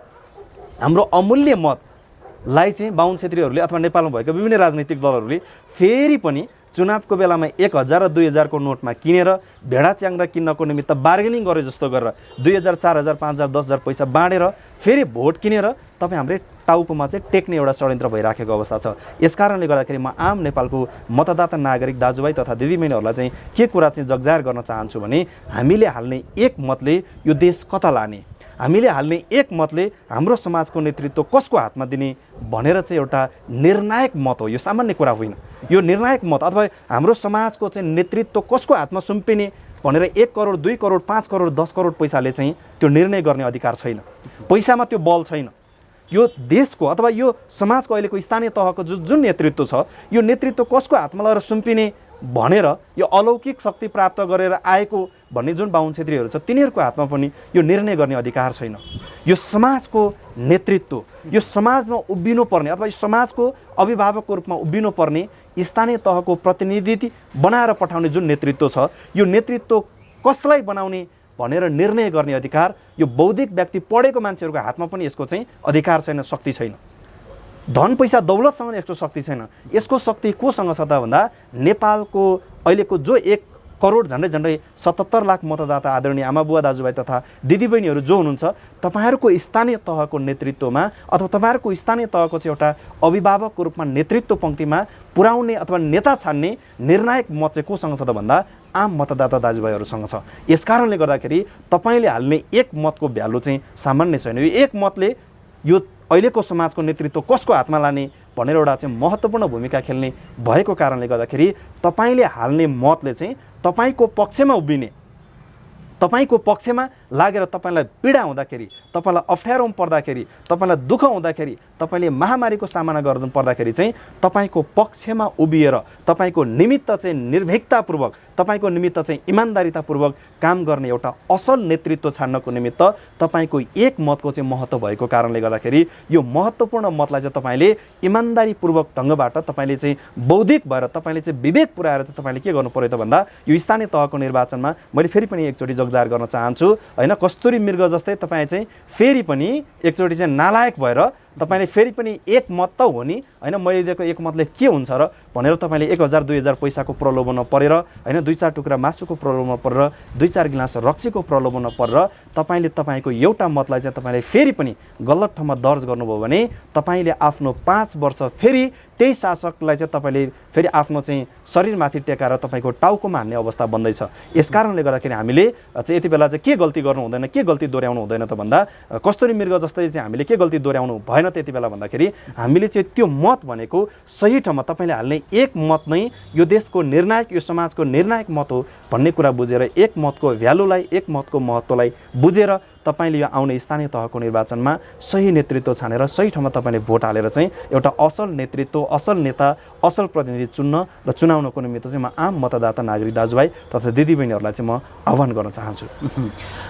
हाम्रो अमूल्य मत लाई चाहिँ बाहुन क्षेत्रीहरूले अथवा नेपालमा भएका विभिन्न राजनीतिक दलहरूले फेरि पनि चुनावको बेलामा 1000 र 2000 को नोटमा किनेर भेडा च्याङ्ग्रा किन्नको निमित्त बार्गेनिङ गरे जस्तो गरेर 2000, 4000, 5000, 10000 पैसा बाँडेर फेरि भोट किनेर तपाईँ हाम्रै टाउकोमा चाहिँ टेक्ने एउटा षड्यन्त्र भइराखेको अवस्था छ। यस कारणले गर्दाखेरि म आम नेपालको मतदाता नागरिक दाजुभाइ तथा दिदीबहिनीहरूलाई चाहिँ के कुरा चाहिँ जगजाहेर गर्न चाहन्छु भने हामीले हाल्ने एक मतले यो देश कता लाने, हामीले हाल्ने एक मतले हाम्रो समाजको नेतृत्व कसको हातमा दिने भनेर चाहिँ एउटा निर्णायक मत हो। यो सामान्य कुरा होइन। यो निर्णायक मत अथवा हाम्रो समाजको चाहिँ नेतृत्व कसको हातमा सुम्पिने भनेर 1 करोड, 2 करोड, 5 करोड, 10 करोड पैसाले चाहिँ त्यो निर्णय गर्ने अधिकार छैन। पैसामा त्यो बल छैन। यो देशको अथवा यो समाजको अहिलेको स्थानीय तहको जुन नेतृत्व छ यो नेतृत्व कसको हातमा लगेर सुम्पिने भनेर यो अलौकिक शक्ति प्राप्त गरेर आएको भन्ने जुन बाहुन क्षेत्रीहरू छ तिनीहरूको हातमा पनि यो निर्णय गर्ने अधिकार छैन। यो समाजको नेतृत्व, यो समाजमा उभिनुपर्ने अथवा यो समाजको अभिभावकको रूपमा उभिनुपर्ने स्थानीय तहको प्रतिनिधि बनाएर पठाउने जुन नेतृत्व छ यो नेतृत्व कसलाई बनाउने भनेर निर्णय गर्ने अधिकार यो बौद्धिक व्यक्ति पढेको मान्छेहरूको हातमा पनि यसको चाहिँ अधिकार छैन, शक्ति छैन। धन पैसा दौलतसँग यसको शक्ति छैन। यसको शक्ति कोसँग छ त भन्दा नेपालको अहिलेको जो एक करोड झन्डै 77 लाख मतदाता आदरणीय आमा बुवा दाजुभाइ तथा दिदीबहिनीहरू जो हुनुहुन्छ, तपाईँहरूको स्थानीय तहको नेतृत्वमा अथवा तपाईँहरूको स्थानीय तहको चाहिँ एउटा अभिभावकको रूपमा नेतृत्व पङ्क्तिमा पुर्याउने अथवा नेता छान्ने निर्णायक मत चाहिँ कोसँग छ त भन्दा आम मतदाता दाजुभाइहरूसँग छ। यस कारणले गर्दाखेरि तपाईँले हाल्ने एक मतको भ्यालु चाहिँ सामान्य छैन। यो एक मतले यो अहिलेको समाजको नेतृत्व कसको हातमा लाने भनेर एउटा चाहिँ महत्त्वपूर्ण भूमिका खेल्ने भएको कारणले गर्दाखेरि तपाईँले हाल्ने मतले चाहिँ तपाईँको पक्षमा उभिने, तपाईँको पक्षमा लागेर तपाईँलाई पीडा हुँदाखेरि, तपाईँलाई अप्ठ्यारोमा पर्दाखेरि, तपाईँलाई दुःख हुँदाखेरि, तपाईँले महामारीको सामना गर्नु पर्दाखेरि चाहिँ तपाईँको पक्षमा उभिएर तपाईँको निमित्त चाहिँ निर्भीकतापूर्वक, तपाईँको निमित्त चाहिँ इमान्दारितापूर्वक काम गर्ने एउटा असल नेतृत्व छान्नको निमित्त तपाईँको एक मतको चाहिँ महत्त्व भएको कारणले गर्दाखेरि यो महत्त्वपूर्ण मतलाई चाहिँ तपाईँले इमान्दारीपूर्वक ढङ्गबाट तपाईँले चाहिँ बौद्धिक भएर तपाईँले चाहिँ विवेक पुऱ्याएर चाहिँ तपाईँले के गर्नु पर्यो त भन्दा यो स्थानीय तहको निर्वाचनमा मैले फेरि पनि एकचोटि जगजार गर्न चाहन्छु होइन। कस्तुरी मृग जस्तै तपाईँ चाहिँ फेरि पनि एकचोटि चाहिँ नालायक भएर तपाईँले फेरि पनि एक मत त हो नि होइन, मैले दिएको एक मतले के हुन्छ र भनेर तपाईँले 1000 2000 पैसाको प्रलोभनमा परेर होइन, 2-4 टुक्रा मासुको प्रलोभनमा परेर, 2-4 गिलास रक्सीको प्रलोभनमा परेर तपाईँले तपाईँको एउटा मतलाई चाहिँ तपाईँले फेरि पनि गलत ठाउँमा दर्ज गर्नुभयो भने तपाईँले आफ्नो 5 वर्ष फेरि त्यही शासकलाई चाहिँ तपाईँले फेरि आफ्नो चाहिँ शरीरमाथि टेकाएर तपाईँको टाउकोमा हान्ने अवस्था बन्दैछ। यस कारणले गर्दाखेरि हामीले चाहिँ यति बेला चाहिँ के गल्ती गर्नु हुँदैन, के गल्ती दोहोऱ्याउनु हुँदैन त भन्दा कस्तुरी मृग जस्तै चाहिँ हामीले के गल्ती दोहोऱ्याउनु भएन त्यति बेला भन्दाखेरि हामीले चाहिँ त्यो मत भनेको सही ठाउँमा तपाईँले हाल्ने एक मत नै यो देशको निर्णायक, यो समाजको निर्णायक मत हो भन्ने कुरा बुझेर एक मतको भ्यालुलाई, एक मतको महत्त्वलाई बुझेर तपाईँले यो आउने स्थानीय तहको निर्वाचनमा सही नेतृत्व छानेर सही ठाउँमा तपाईँले भोट हालेर चाहिँ एउटा असल नेतृत्व, असल नेता, असल प्रतिनिधि चुन्न र चुनाउनको निमित्त चाहिँ म आम मतदाता नागरिक दाजुभाइ तथा दिदीबहिनीहरूलाई चाहिँ म आह्वान गर्न चाहन्छु।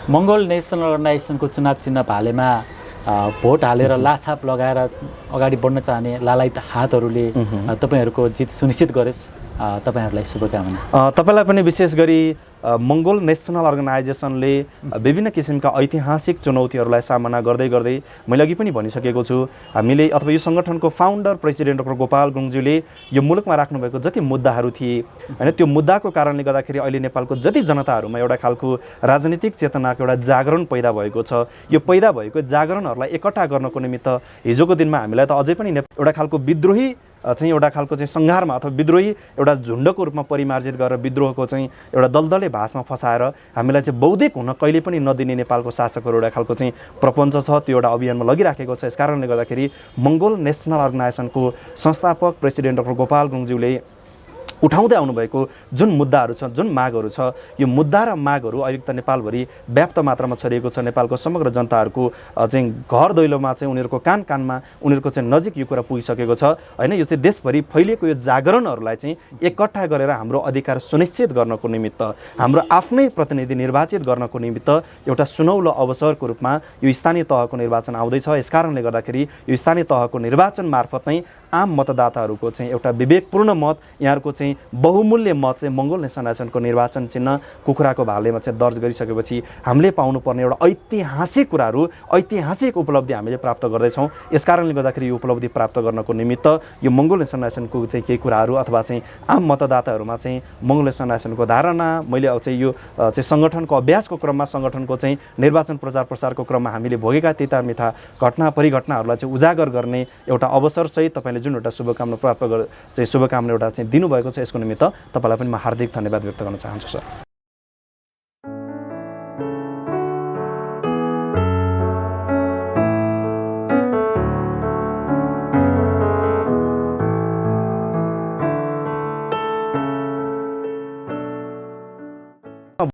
मङ्गोल नेसनल अर्गनाइजेसनको चुनाव चिन्ह भालेमा भोट हालेर लाछाप लगाएर अगाडि बढ्न चाहने लालायित हातहरूले तपाईँहरूको जित सुनिश्चित गरेस्। तपाईँहरूलाई शुभकामना। तपाईँलाई पनि विशेष गरी मङ्गोल नेसनल अर्गनाइजेसनले विभिन्न किसिमका ऐतिहासिक चुनौतीहरूलाई सामना गर्दै गर्दै मैले अघि पनि भनिसकेको छु, हामीले अथवा यो सङ्गठनको फाउन्डर प्रेसिडेन्ट डक्टर गोपाल गुरुङज्यूले यो मुलुकमा राख्नुभएको जति मुद्दाहरू थिए होइन, त्यो मुद्दाको कारणले गर्दाखेरि अहिले नेपालको जति जनताहरूमा एउटा खालको राजनीतिक चेतनाको एउटा जागरण पैदा भएको छ। यो पैदा भएको जागरणहरूलाई एकट्ठा गर्नको निमित्त हिजोको दिनमा हामीलाई त अझै पनि एउटा खालको विद्रोही चाहिँ एउटा खालको चाहिँ सङ्घारमा अथवा विद्रोही एउटा झुन्डको रूपमा परिमार्जित गरेर विद्रोहको चाहिँ एउटा दलदले भाषमा फसाएर हामीलाई चाहिँ बौद्धिक हुन कहिले पनि नदिने नेपालको शासकहरू एउटा खालको चाहिँ प्रपञ्च छ, त्यो एउटा अभियानमा लगिराखेको छ। यस कारणले गर्दाखेरि मङ्गोल नेसनल अर्गनाइजेसनको संस्थापक प्रेसिडेन्ट डक्टर गोपाल गुरुङज्यूले उठाउँदै आउनुभएको जुन मुद्दाहरू छ, जुन मागहरू छ, यो मुद्दा र मागहरू अहिले त नेपालभरि व्याप्त मात्रामा छरिएको छ। नेपालको समग्र जनताहरूको चाहिँ घर दैलोमा चाहिँ उनीहरूको कान कानमा उनीहरूको चाहिँ नजिक यो कुरा पुगिसकेको छ होइन। यो चाहिँ देशभरि फैलिएको यो जागरणहरूलाई चाहिँ एकट्ठा गरेर हाम्रो अधिकार सुनिश्चित गर्नको निमित्त, हाम्रो आफ्नै प्रतिनिधि निर्वाचित गर्नको निमित्त एउटा सुनौलो अवसरको रूपमा यो स्थानीय तहको निर्वाचन आउँदैछ। यस कारणले गर्दाखेरि यो स्थानीय तहको निर्वाचन मार्फत नै आम मतदाताहरूको चाहिँ एउटा विवेकपूर्ण मत, यहाँहरूको चाहिँ बहुमूल्य मत चाहिँ मङ्गोल नेसनल अर्गनाइजेसनको निर्वाचन चिन्ह कुखुराको भालेमा चाहिँ दर्ज गरिसकेपछि हामीले पाउनुपर्ने एउटा ऐतिहासिक कुराहरू, ऐतिहासिक उपलब्धि हामीले प्राप्त गर्दैछौँ। यस कारणले गर्दाखेरि यो उपलब्धि प्राप्त गर्नको निमित्त यो मङ्गोल नेसनल अर्गनाइजेसनको चाहिँ केही कुराहरू अथवा चाहिँ आम मतदाताहरूमा चाहिँ मङ्गोल नेसनल अर्गनाइजेसनको धारणा, मैले चाहिँ यो चाहिँ सङ्गठनको अभ्यासको क्रममा, सङ्गठनको चाहिँ निर्वाचन प्रचार प्रसारको क्रममा हामीले भोगेका तिता मिठा घटना परिघटनाहरूलाई चाहिँ उजागर गर्ने एउटा अवसर सहित तपाईँले जुन एउटा शुभकामना प्राप्त चाहिँ शुभकामना एउटा चाहिँ दिनुभएको छ, यसको निमित्त तपाईँलाई पनि म हार्दिक धन्यवाद व्यक्त गर्न चाहन्छु सर।